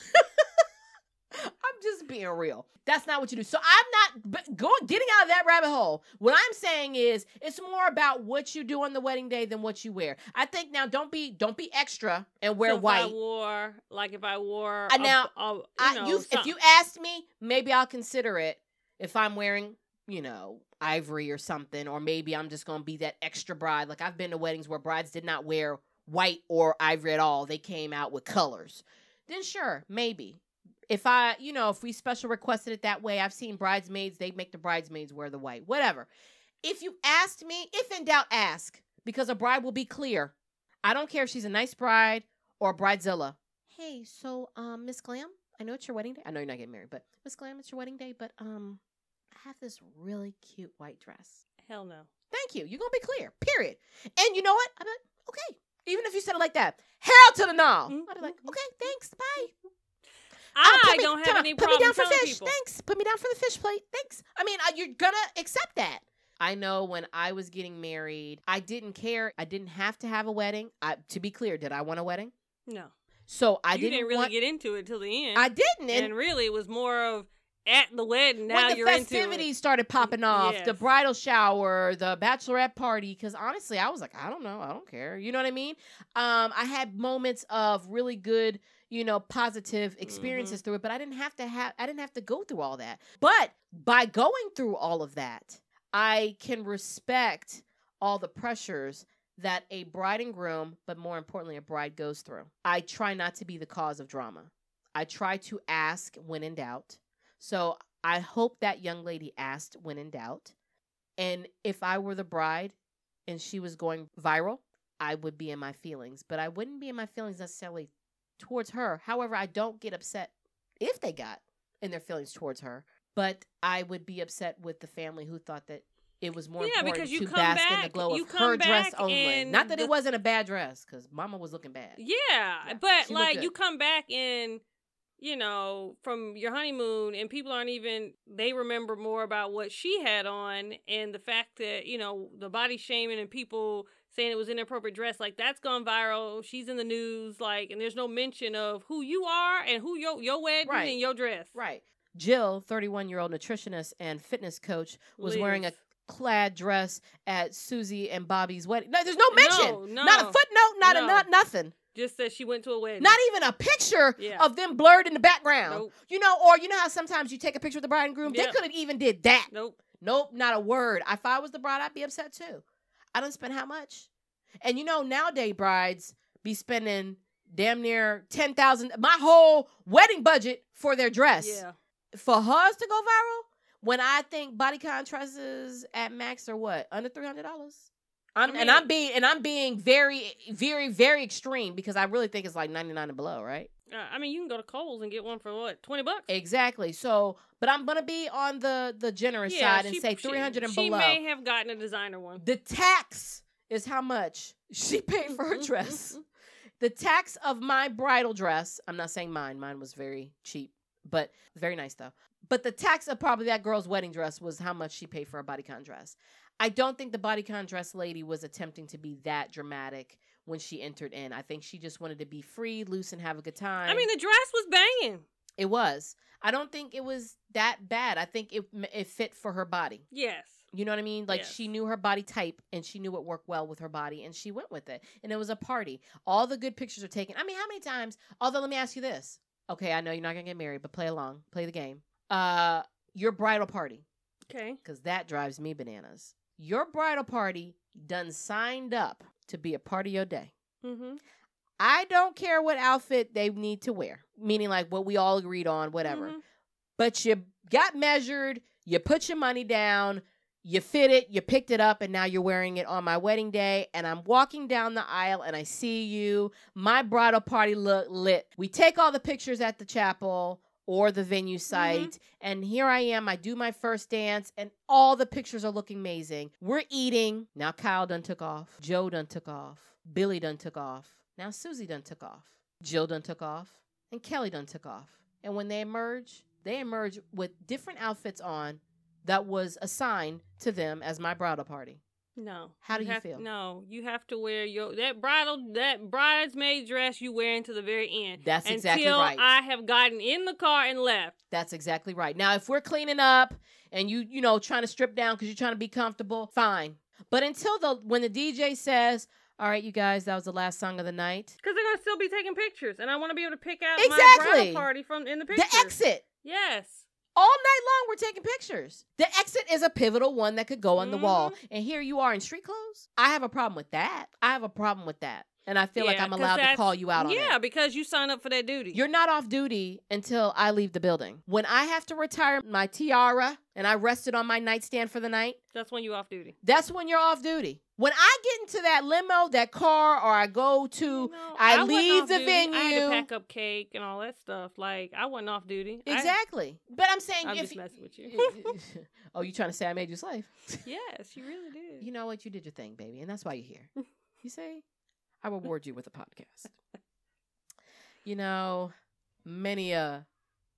I'm just being real. That's not what you do. So I'm not getting out of that rabbit hole. What I'm saying is it's more about what you do on the wedding day than what you wear. I think now don't be extra and wear white. If I wore if you asked me, maybe I'll consider it. If I'm wearing, ivory or something, or maybe I'm just going to be that extra bride. Like I've been to weddings where brides did not wear white or ivory at all. They came out with colors. Then sure, maybe. If if we special requested it that way, I've seen bridesmaids, they make the bridesmaids wear the white, whatever. If you asked me, if in doubt, ask, because a bride will be clear. I don't care if she's a nice bride or a bridezilla. Hey, so, Ms. Glam, I know it's your wedding day. I know you're not getting married, but Ms. Glam, it's your wedding day, but, I have this really cute white dress. Hell no. Thank you. You're going to be clear, period. And you know what? I'm like, okay. Even if you said it like that, hell to the no. I'd be like, okay, thanks, bye. I don't have any problem telling telling fish. people. Thanks. Put me down for the fish plate. Thanks. I mean, you're going to accept that. I know when I was getting married, I didn't care. I didn't have to have a wedding. To be clear, did I want a wedding? No. So you didn't really get into it till the end. I didn't. And really, it was more of at the wedding. Now when you're the into it. festivities started popping off, yes. the bridal shower, the bachelorette party. Because honestly, I was like, I don't know. I don't care. You know what I mean? I had moments of really good, positive experiences through it, but I didn't have to go through all that. But by going through all of that, I can respect all the pressures that a bride and groom, but more importantly, a bride goes through. I try not to be the cause of drama. I try to ask when in doubt. So I hope that young lady asked when in doubt. And if I were the bride and she was going viral, I would be in my feelings. But I wouldn't be in my feelings necessarily towards her. However, I don't get upset if they got in their feelings towards her. But I would be upset with the family who thought that it was more important to bask in the glow of her dress only. Not that it wasn't a bad dress, because Mama was looking bad. Yeah, but like you come back in, you know, from your honeymoon, and people aren't even, they remember more about what she had on, and the fact that, you know, the body shaming and people saying it was inappropriate dress, like that's gone viral. She's in the news, like, and there's no mention of who you are and who your wedding and your dress. Right. Jill, 31-year-old nutritionist and fitness coach, was wearing a clad dress at Susie and Bobby's wedding. No, there's no mention. No. Not a footnote, not nothing. Just that she went to a wedding. Not even a picture of them blurred in the background. Nope. You know, or you know how sometimes you take a picture of the bride and groom? They could have even did that. Nope, not a word. If I was the bride, I'd be upset too. I don't spend how much? And you know, nowadays brides be spending damn near $10,000, my whole wedding budget for their dress. Yeah. For hers to go viral, when I think bodycon dresses at max are what? Under $300? I'm being very, very, very extreme because I really think it's like 99 and below, right? I mean, you can go to Kohl's and get one for what, $20? Exactly. So, but I'm gonna be on the generous side and say 300 and below. She may have gotten a designer one. The tax is how much she paid for her dress. The tax of my bridal dress. I'm not saying mine. Mine was very cheap, but very nice though. But the tax of probably that girl's wedding dress was how much she paid for a bodycon dress. I don't think the bodycon dress lady was attempting to be that dramatic when she entered in. I think she just wanted to be free, loose, and have a good time. I mean, the dress was banging. It was. I don't think it was that bad. I think it fit for her body. Yes. You know what I mean? Like she knew her body type and she knew it worked well with her body and she went with it. And it was a party. All the good pictures are taken. I mean, how many times? Although, let me ask you this. Okay, I know you're not going to get married, but play along. Play the game. Your bridal party. Okay. Because that drives me bananas. Your bridal party done signed up to be a part of your day. Mm-hmm. I don't care what outfit they need to wear. Meaning like what we all agreed on, whatever. Mm-hmm. But you got measured. You put your money down. You fit it, you picked it up, and now you're wearing it on my wedding day, and I'm walking down the aisle, and I see you. My bridal party look lit. We take all the pictures at the chapel or the venue site, and here I am. I do my first dance, and all the pictures are looking amazing. We're eating. Now Kyle done took off. Joe done took off. Billy done took off. Now Susie done took off. Jill done took off. And Kelly done took off. And when they emerge with different outfits on that was assigned to them as my bridal party. No. How do you feel? No, you have to wear that bridesmaid dress you wear into the very end. That's exactly right. Until I have gotten in the car and left. That's exactly right. Now, if we're cleaning up and you know, trying to strip down because you're trying to be comfortable, fine. But when the DJ says, all right, you guys, that was the last song of the night. Because they're going to still be taking pictures. And I want to be able to pick out my bridal party in the pictures. The exit. Yes. All night long, we're taking pictures. The exit is a pivotal one that could go on the wall. And here you are in street clothes. I have a problem with that. And I feel like I'm allowed to call you out on it. Yeah, because you signed up for that duty. You're not off duty until I leave the building. When I have to retire my tiara and I rest it on my nightstand for the night. That's when you're off duty. That's when you're off duty. When I get into that limo, that car, or I go to, I leave the venue. I had to pack up cake and all that stuff. Like, I wasn't off duty. Exactly. But I'm saying... I'm just messing with you. Oh, you trying to say I made you slave? Yes, you really did. You know what? You did your thing, baby. And that's why you're here. You say, I reward you with a podcast. You know, many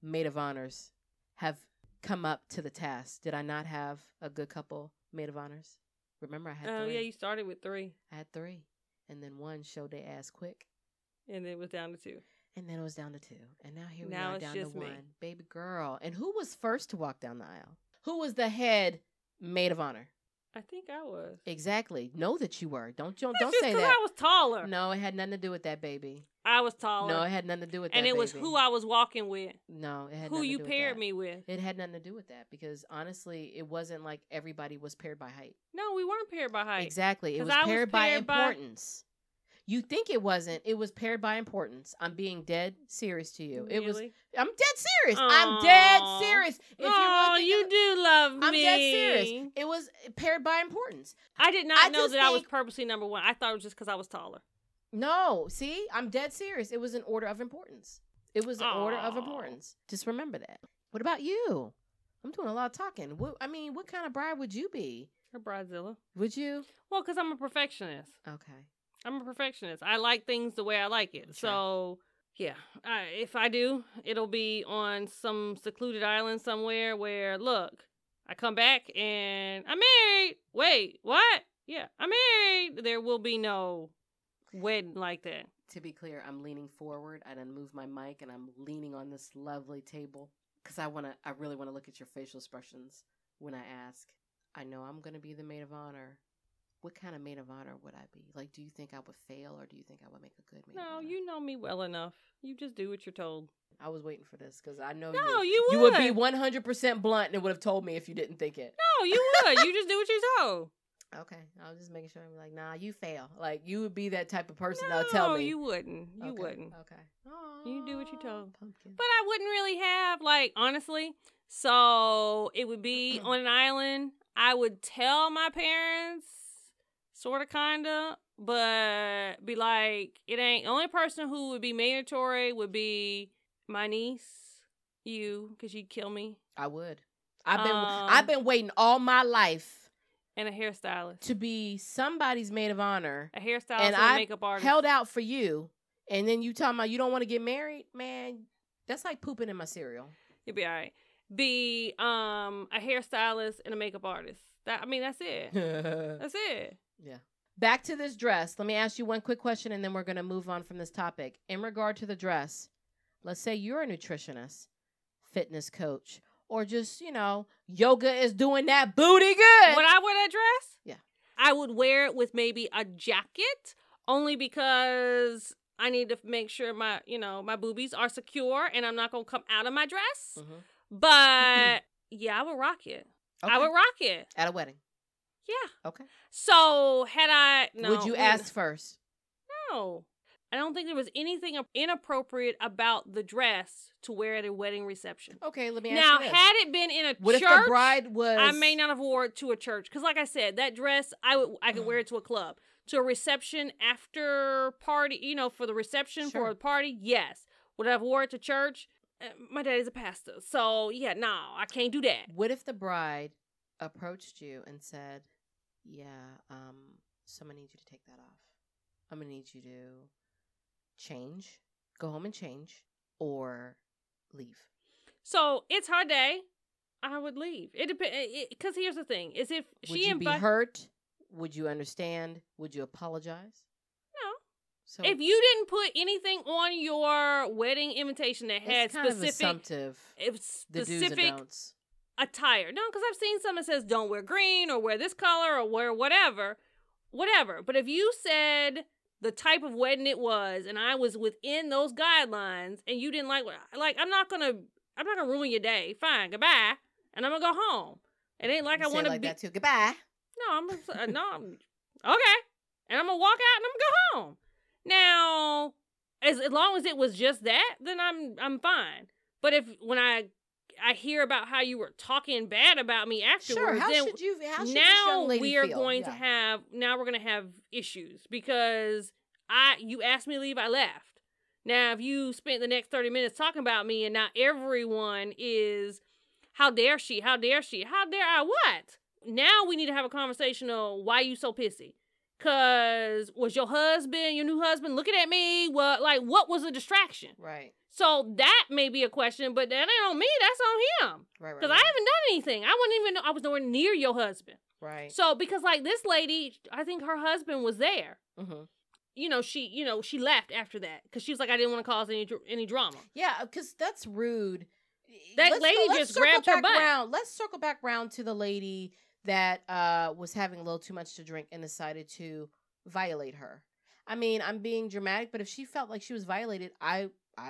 maid of honors have come up to the task. Did I not have a good couple maid of honors? Remember, I had 3. Oh, yeah, you started with 3. I had 3. And then 1 showed their ass quick. And then it was down to 2. And then it was down to 2. And now here we are down to 1. Baby girl. And who was first to walk down the aisle? Who was the head maid of honor? I think I was. Exactly. Know that you were. Don't say that. Because I was taller. No, it had nothing to do with that, baby. I was taller. No, it had nothing to do with that, and it was who I was walking with. No, it had who nothing you to do paired with that. me with. It had nothing to do with that because honestly, it wasn't like everybody was paired by height. No, we weren't paired by height. Exactly. It was paired by importance. You think it wasn't. It was paired by importance. I'm being dead serious to you. Really? I'm dead serious. I'm dead serious. You do love love me. I'm dead serious. It was paired by importance. I did not know that I was purposely number one. I thought it was just because I was taller. No, see, I'm dead serious. It was an order of importance. It was an order of importance. Just remember that. What about you? I'm doing a lot of talking. What kind of bride would you be? A bridezilla. Would you? Well, because I'm a perfectionist. Okay. I'm a perfectionist. I like things the way I like it. Sure. So, yeah. If I do, it'll be on some secluded island somewhere where, look, I come back and I'm married. Wait, what? Yeah, I'm married. There will be no wedding like that. To be clear, I'm leaning forward. I done moved my mic and I'm leaning on this lovely table because I really want to look at your facial expressions when I ask. I know I'm going to be the maid of honor. What kind of maid of honor would I be? Like, do you think I would fail or do you think I would make a good maid of honor? No, you know me well enough. You just do what you're told. I was waiting for this because I know you would be 100% blunt and would have told me if you didn't think it. No, you would. You just do what you're told. Okay, I was just making sure. I'm like, nah, you fail. Like, you would be that type of person that would tell me. No, you wouldn't. You wouldn't. Okay. Aww, you do what you told. Pumpkin. But I wouldn't really have, like, honestly. So it would be on an island. I would tell my parents, sort of, kind of, but be like, it ain't. The only person who would be mandatory would be my niece, you, because you'd kill me. I would. I've been waiting all my life. And a hairstylist. To be somebody's maid of honor. A hairstylist and a makeup artist. Held out for you. And then you talking about you don't want to get married? Man, that's like pooping in my cereal. You'll be all right. Be a hairstylist and a makeup artist. That's it. That's it. Yeah. Back to this dress. Let me ask you one quick question and then we're going to move on from this topic. In regard to the dress, let's say you're a nutritionist, fitness coach, or just, yoga is doing that booty good. Would I wear that dress? Yeah. I would wear it with maybe a jacket, only because I need to make sure my boobies are secure and I'm not going to come out of my dress. Mm-hmm. But, yeah, I would rock it. Okay. I would rock it. At a wedding? Yeah. Okay. So, would you ask first? No. I don't think there was anything inappropriate about the dress to wear at a wedding reception. Okay, let me ask you this. Now, had it been in a church, what if the bride was... I may not have wore it to a church. Because like I said, that dress, I could wear it to a club. To a reception after party, for the reception for a party, yes. Would I have wore it to church? My daddy's a pastor. So, yeah, no, I can't do that. What if the bride approached you and said, so I'm going to need you to take that off. I'm going to need you to change, go home and change, or leave. So it's her day. I would leave. It depends. Because here's the thing: is if would you be hurt? Would you understand? Would you apologize? No. So if you didn't put anything on your wedding invitation that had specific attire, no, because I've seen some that says don't wear green or wear this color or wear whatever. But if you said the type of wedding it was, and I was within those guidelines, and you didn't I'm not gonna ruin your day. Fine, goodbye, and I'm gonna go home. It ain't like I want to be that too. Goodbye. No, okay, and I'm gonna walk out and I'm gonna go home. Now, as long as it was just that, then I'm fine. But when I hear about how you were talking bad about me afterwards, how should this young lady we are feel? going to have issues because you asked me to leave, I left. Now, if you spent the next 30 minutes talking about me and now everyone is, how dare she? How dare she? How dare I what? Now we need to have a conversation on why you so pissy. Because was your new husband looking at me? What was the distraction? Right. So that may be a question, but that ain't on me. That's on him. Right. Because I haven't done anything. I wouldn't even know. I was nowhere near your husband. Right. So because this lady, I think her husband was there. Mm-hmm. She left after that because she was like, I didn't want to cause any drama. Yeah, because that's rude. That lady just grabbed her butt. Let's circle back round to the lady that was having a little too much to drink and decided to violate her. I mean, I'm being dramatic, but if she felt like she was violated, I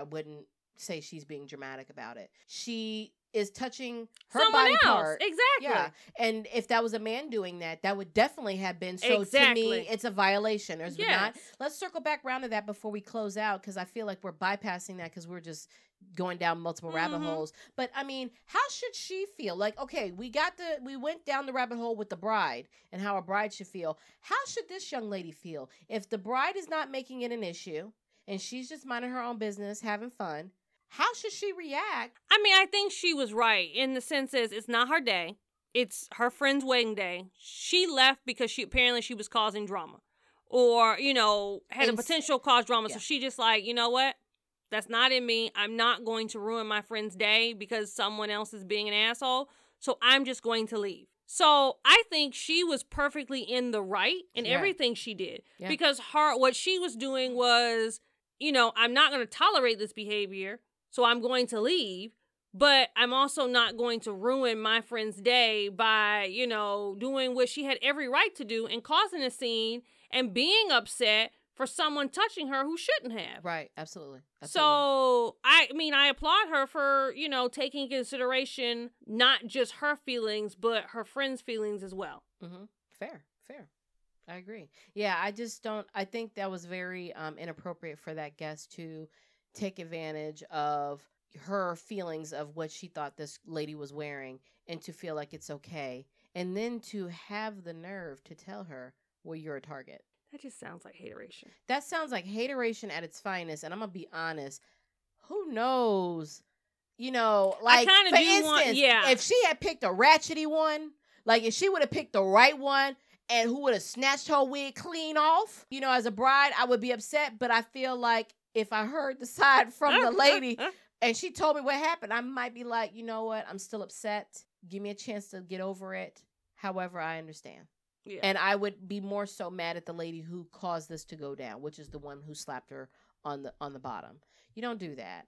wouldn't say she's being dramatic about it. She is touching her Someone body else. part. Exactly. Yeah. And if that was a man doing that, that would definitely have been. So to me, it's a violation. There's not. Let's circle back around to that before we close out, because I feel like we're bypassing that because we're just going down multiple rabbit holes. But I mean, how should she feel? Like, okay, we went down the rabbit hole with the bride and how a bride should feel. How should this young lady feel if the bride is not making it an issue and she's just minding her own business, having fun? How should she react? I mean, I think she was right in the sense is it's not her day. It's her friend's wedding day. She left because she was causing drama or, you know, had a potential cause drama. Yeah. So she just like, you know what? That's not in me. I'm not going to ruin my friend's day because someone else is being an asshole. So I'm just going to leave. So I think she was perfectly in the right in everything she did because what she was doing was, you know, I'm not going to tolerate this behavior. So I'm going to leave, but I'm also not going to ruin my friend's day by, you know, doing what she had every right to do and causing a scene and being upset for someone touching her who shouldn't have. Right. Absolutely. So, I mean, I applaud her for, you know, taking into consideration not just her feelings, but her friend's feelings as well. Mm-hmm. Fair. I agree. Yeah, I think that was very inappropriate for that guest to take advantage of her feelings of what she thought this lady was wearing and to feel like it's okay. And then to have the nerve to tell her, well, you're a target. That just sounds like hateration. That sounds like hateration at its finest. And I'm going to be honest. Who knows? You know, like, for instance, if she had picked a ratchety one, like if she would have picked the right one and who would have snatched her wig clean off, you know, as a bride, I would be upset. But I feel like if I heard the side from the lady and she told me what happened, I might be like, you know what? I'm still upset. Give me a chance to get over it. However, I understand. Yeah. And I would be more so mad at the lady who caused this to go down, which is the one who slapped her on the bottom. You don't do that.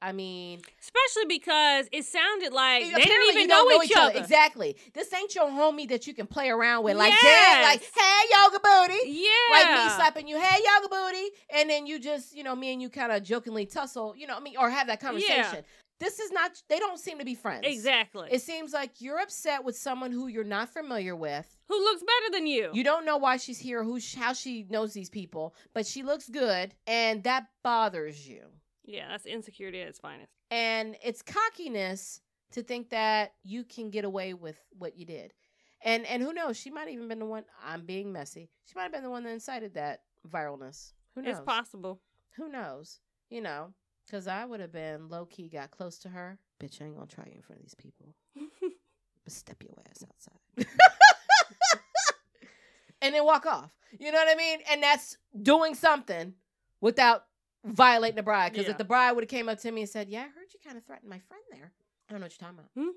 I mean, especially because it sounded like they didn't even know each other. Exactly. This ain't your homie that you can play around with. Like, like, hey, yoga booty. Yeah. Like me slapping you, hey, yoga booty. And then you just, you know, me and you kind of jokingly tussle, you know what I mean? Or have that conversation. Yeah. This is not, they don't seem to be friends. Exactly. It seems like you're upset with someone who you're not familiar with. Who looks better than you. You don't know why she's here, how she knows these people, but she looks good, and that bothers you. Yeah, that's insecurity at its finest. And it's cockiness to think that you can get away with what you did. And who knows, she might have even been the one, I'm being messy, she might have been the one that incited that viralness. Who knows? It's possible. Who knows? You know. Because I would have been low-key, got close to her. Bitch, I ain't going to try you in front of these people. But step your ass outside. And then walk off. You know what I mean? And that's doing something without violating the bride. Because if the bride would have came up to me and said, yeah, I heard you kind of threatened my friend there. I don't know what you're talking about.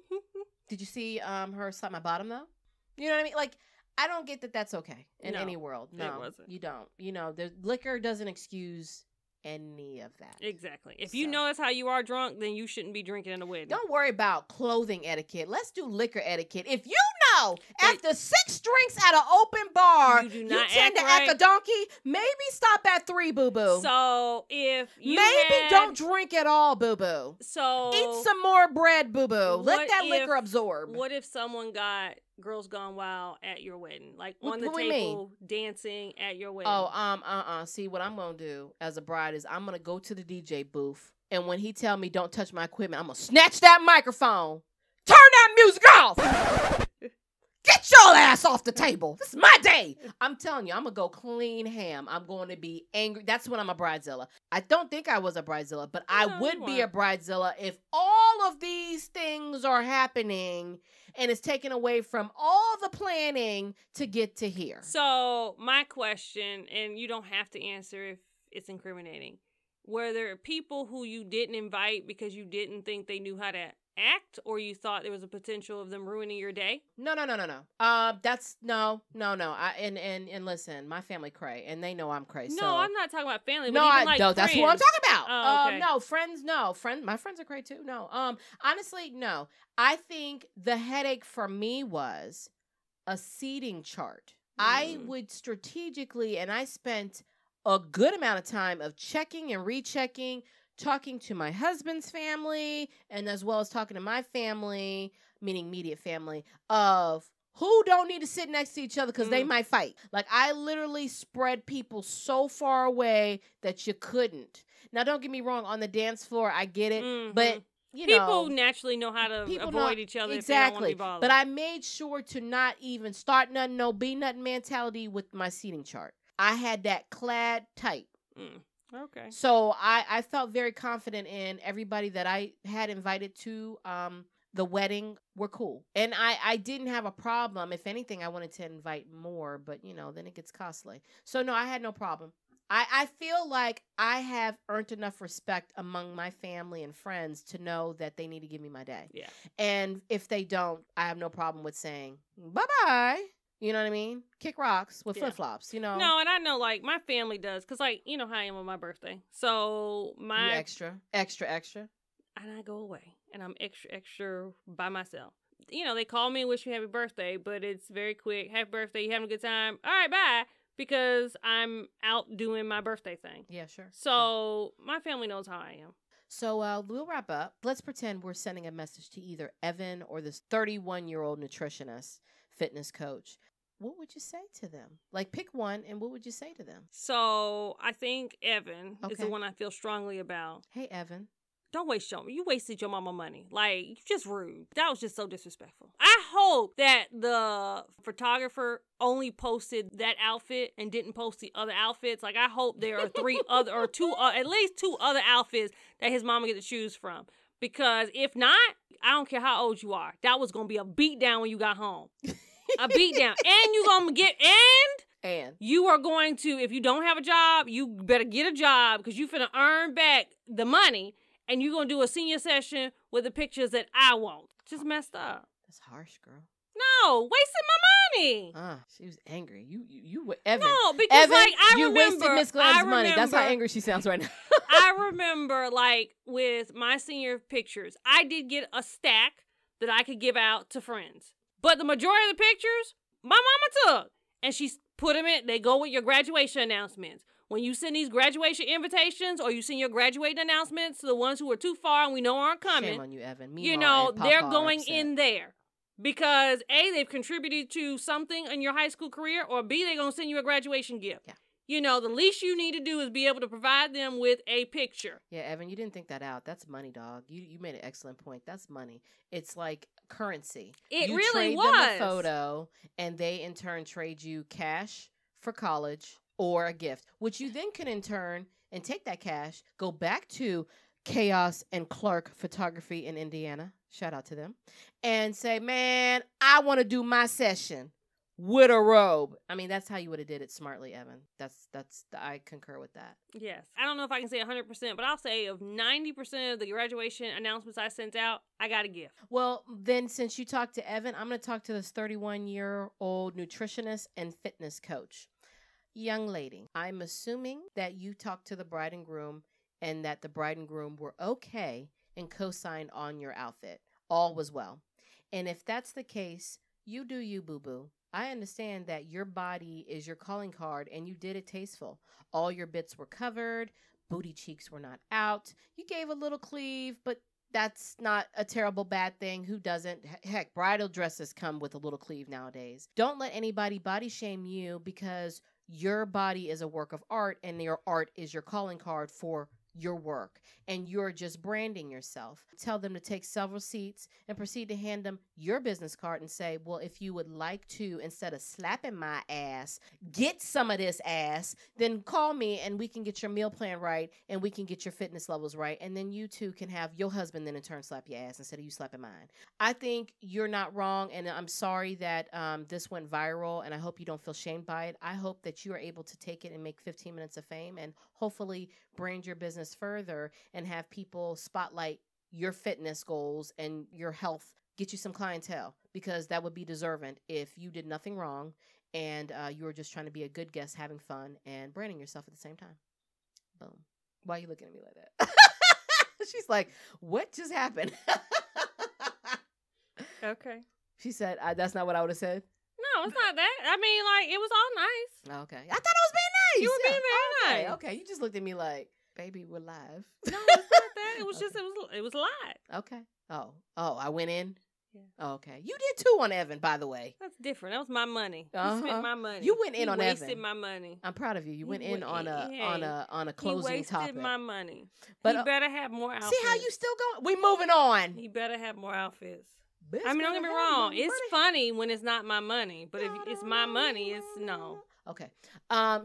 Did you see her slap my bottom, though? You know what I mean? Like, I don't get that that's okay in any world. No, it wasn't. You don't. You know, the liquor doesn't excuse any of that. Exactly. If you know that's how you are drunk, then you shouldn't be drinking in a wedding. Don't worry about clothing etiquette. Let's do liquor etiquette. If you know after 6 drinks at an open bar, you tend to act a donkey, maybe stop at 3, boo-boo. So if you don't drink at all, boo-boo. So eat some more bread, boo-boo. Let that liquor absorb. What if someone got Girls Gone Wild at your wedding? Like on the table, dancing at your wedding? Oh, See, what I'm going to do as a bride is I'm going to go to the DJ booth, and when he tell me don't touch my equipment, I'm going to snatch that microphone, turn that music off. Get your ass off the table. This is my day. I'm telling you, I'm going to go clean ham. I'm going to be angry. That's when I'm a bridezilla. I don't think I was a bridezilla, but I would be a bridezilla if all of these things are happening and it's taken away from all the planning to get to here. So my question, and you don't have to answer if it's incriminating, were there people who you didn't invite because you didn't think they knew how to act, or you thought there was a potential of them ruining your day? No. That's no. And listen, my family cray, and they know I'm cray. No, so. I'm not talking about family. No, but even that's who I'm talking about. Oh, okay. No, friends. No, my friends are cray too. No. Honestly, no. I think the headache for me was a seating chart. I would strategically, and I spent a good amount of time of checking and rechecking talking to my husband's family and as well as talking to my family, meaning immediate family, of who don't need to sit next to each other because they might fight. Like, I literally spread people so far away that you couldn't. Now, don't get me wrong. On the dance floor, I get it. But, people naturally know how to avoid each other if they don't want to be bothered. But I made sure to not even start nothing, no be nothing mentality with my seating chart. I had that clad tight. Okay. So I felt very confident in everybody that I had invited to the wedding were cool. And I didn't have a problem. If anything, I wanted to invite more, but, then it gets costly. So, no, I had no problem. I feel like I have earned enough respect among my family and friends to know that they need to give me my day. Yeah. And if they don't, I have no problem with saying, bye-bye. You know what I mean? Kick rocks with flip-flops, No, and I know, like, my family does. Because, like, you know how I am on my birthday. So, You extra. And I go away. And I'm extra by myself. They call me and wish me happy birthday, but it's very quick. Happy birthday, you having a good time? All right, bye. Because I'm out doing my birthday thing. Yeah, sure. So my family knows how I am. So we'll wrap up. Let's pretend we're sending a message to either Evan or this 31-year-old nutritionist, fitness coach. What would you say to them? Like, pick one, and what would you say to them? So I think Evan is the one I feel strongly about. Hey, Evan. Don't waste you wasted your mama money. Like, you just rude. That was just so disrespectful. I hope that the photographer only posted that outfit and didn't post the other outfits. Like, I hope there are at least two other outfits that his mama get to choose from. Because if not, I don't care how old you are. That was going to be a beat down when you got home. A beat down. And you going to get, and you are going to, if you don't have a job, you better get a job because you finna earn back the money. And you're going to do a senior session with the pictures that I want. Just messed up. That's harsh, girl. No, wasting my money. She was angry. You Evan. No, because Evan, like I you remember, wasted Ms. Glam's money. That's how angry she sounds right now. I remember, like, with my senior pictures, I did get a stack that I could give out to friends. But the majority of the pictures, my mama took. And she put them in. They go with your graduation announcements. When you send these graduation invitations or you send your graduating announcements to the ones who are too far and we know aren't coming. Shame on you, Evan. They're going in there. Because A, they've contributed to something in your high school career, or B, they're going to send you a graduation gift. Yeah. The least you need to do is be able to provide them with a picture. Yeah, Evan, you didn't think that out. That's money, dog. You made an excellent point. That's money. It's like currency. You trade really them a photo, and they in turn trade you cash for college or a gift, which you then can in turn and take that cash, go back to Chaos and Clark Photography in Indiana. Shout out to them. And say, man, I want to do my session with a robe. I mean, that's how you would have did it smartly, Evan. I concur with that. Yes. I don't know if I can say 100%, but I'll say of 90% of the graduation announcements I sent out, I got a gift. Well, then since you talked to Evan, I'm going to talk to this 31-year-old nutritionist and fitness coach. Young lady, I'm assuming that you talked to the bride and groom and that the bride and groom were okay and co-signed on your outfit. All was well. And if that's the case, you do you, boo-boo. I understand that your body is your calling card and you did it tasteful. All your bits were covered. Booty cheeks were not out. You gave a little cleave, but that's not a terrible bad thing. Who doesn't? Heck, bridal dresses come with a little cleave nowadays. Don't let anybody body shame you because your body is a work of art and your art is your calling card for your work, and you're just branding yourself. Tell them to take several seats and proceed to hand them your business card and say, well, if you would like to, instead of slapping my ass, get some of this ass, then call me and we can get your meal plan right and we can get your fitness levels right. And then you two can have your husband then in turn slap your ass instead of you slapping mine. I think you're not wrong. And I'm sorry that this went viral and I hope you don't feel shamed by it. I hope that you are able to take it and make 15 minutes of fame and hopefully brand your business further and have people spotlight your fitness goals and your health, get you some clientele, because that would be deserving if you did nothing wrong and you were just trying to be a good guest, having fun and branding yourself at the same time. Boom. Why are you looking at me like that? She's like, what just happened? Okay. She said, that's not what I would have said. No, it's not that. I mean, like, it was all nice. Okay. I thought I was being nice. You were being very nice. Okay. You just looked at me like, Baby, we're live. No, it's not that. It was just, it was a lie. Okay. Oh, I went in? Yeah. Oh, okay. You did too on Evan, by the way. That's different. That was my money. Uh-huh. You spent my money. You went in on Evan. He wasted my money. I'm proud of you. You went in on a closing he wasted topic. my money. But he better have more outfits. See how you still going? We moving on. He better have more outfits. Bitch, I mean, don't get me better wrong. have It's money. funny when it's not my money, but if it's my money, it's no. Okay.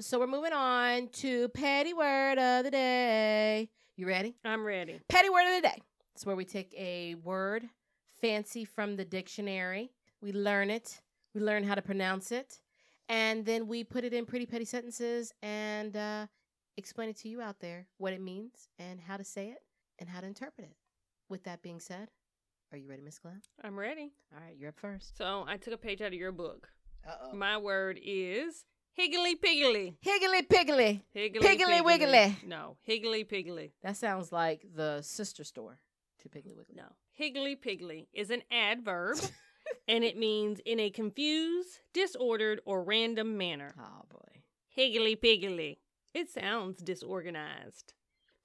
So we're moving on to petty word of the day. You ready? I'm ready. Petty word of the day. It's where we take a word fancy from the dictionary. We learn it. We learn how to pronounce it. And then we put it in pretty petty sentences and explain it to you out there what it means and how to say it and how to interpret it. With that being said, are you ready, Ms. Glam? I'm ready. All right, you're up first. So I took a page out of your book. Uh-oh. My word is higgly piggly. Higgly piggly. Higgly Piggly wiggly. No, higgly piggly. That sounds like the sister store to Piggly Wiggly. No. Higgly piggly is an adverb, and it means in a confused, disordered, or random manner. Oh, boy. Higgly piggly. It sounds disorganized.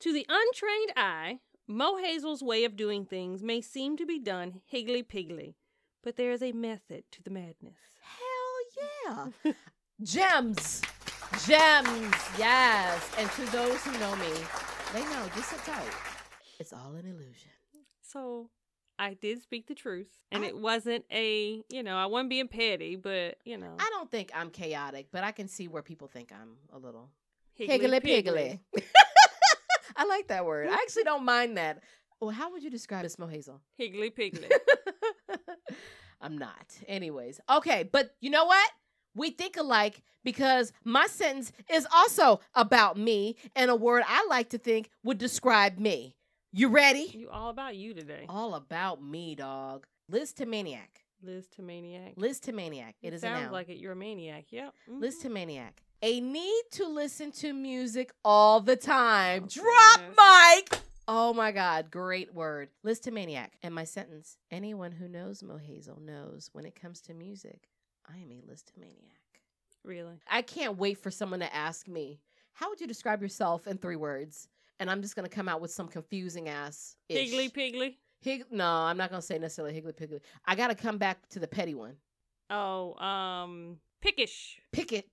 To the untrained eye, Mohazel's way of doing things may seem to be done higgly piggly, but there is a method to the madness. Hell yeah. Gems. Gems. Yes. And to those who know me, they know, just sit tight. It's all an illusion. So I did speak the truth, and it wasn't I wasn't being petty, but, I don't think I'm chaotic, but I can see where people think I'm a little higgly piggly. I like that word. I actually don't mind that. Well, how would you describe Miss Mohazel? Higgly piggly. I'm not. Anyways. Okay, but you know what? We think alike because my sentence is also about me and a word I like to think would describe me. You ready? You all about you today. All about me, dog. Liz to maniac. Liz to maniac. Liz to maniac. It is a sounds noun. like it. You're a maniac. Yep. Mm-hmm. Liz to maniac. A need to listen to music all the time. Oh, Drop goodness. mic. Oh my God. Great word. Liz to maniac. And my sentence. Anyone who knows Mohazel knows when it comes to music, I am a Liz to maniac. Really? I can't wait for someone to ask me, how would you describe yourself in 3 words? And I'm just going to come out with some confusing ass. Higgly piggly? No, I'm not going to say necessarily higgly piggly. I got to come back to the petty one. Oh, pickish. Picky-unish.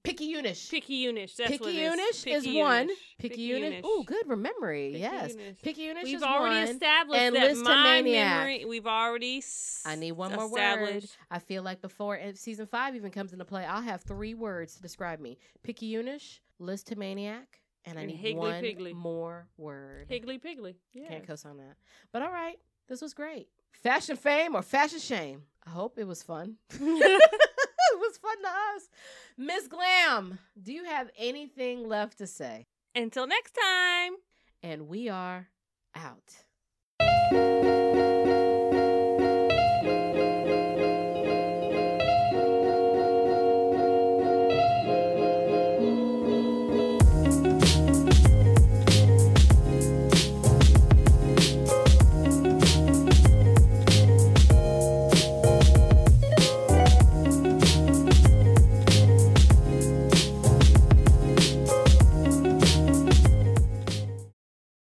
Picky-unish. That's what it Picky-unish is one. Picky-unish. Ooh, good memory. Yes. Picky-unish is We've one. already established and that Liz to my maniac. memory, we've already I need one more word. I feel like before season 5 even comes into play, I'll have 3 words to describe me. Picky-unish, Liz to maniac, and I need higgly one piggly. more word. Higgly piggly. Yeah. Can't co-sign that. But all right, this was great. Fashion fame or fashion shame? I hope it was fun. It was fun to us. Ms. Glam, do you have anything left to say? Until next time. And we are out.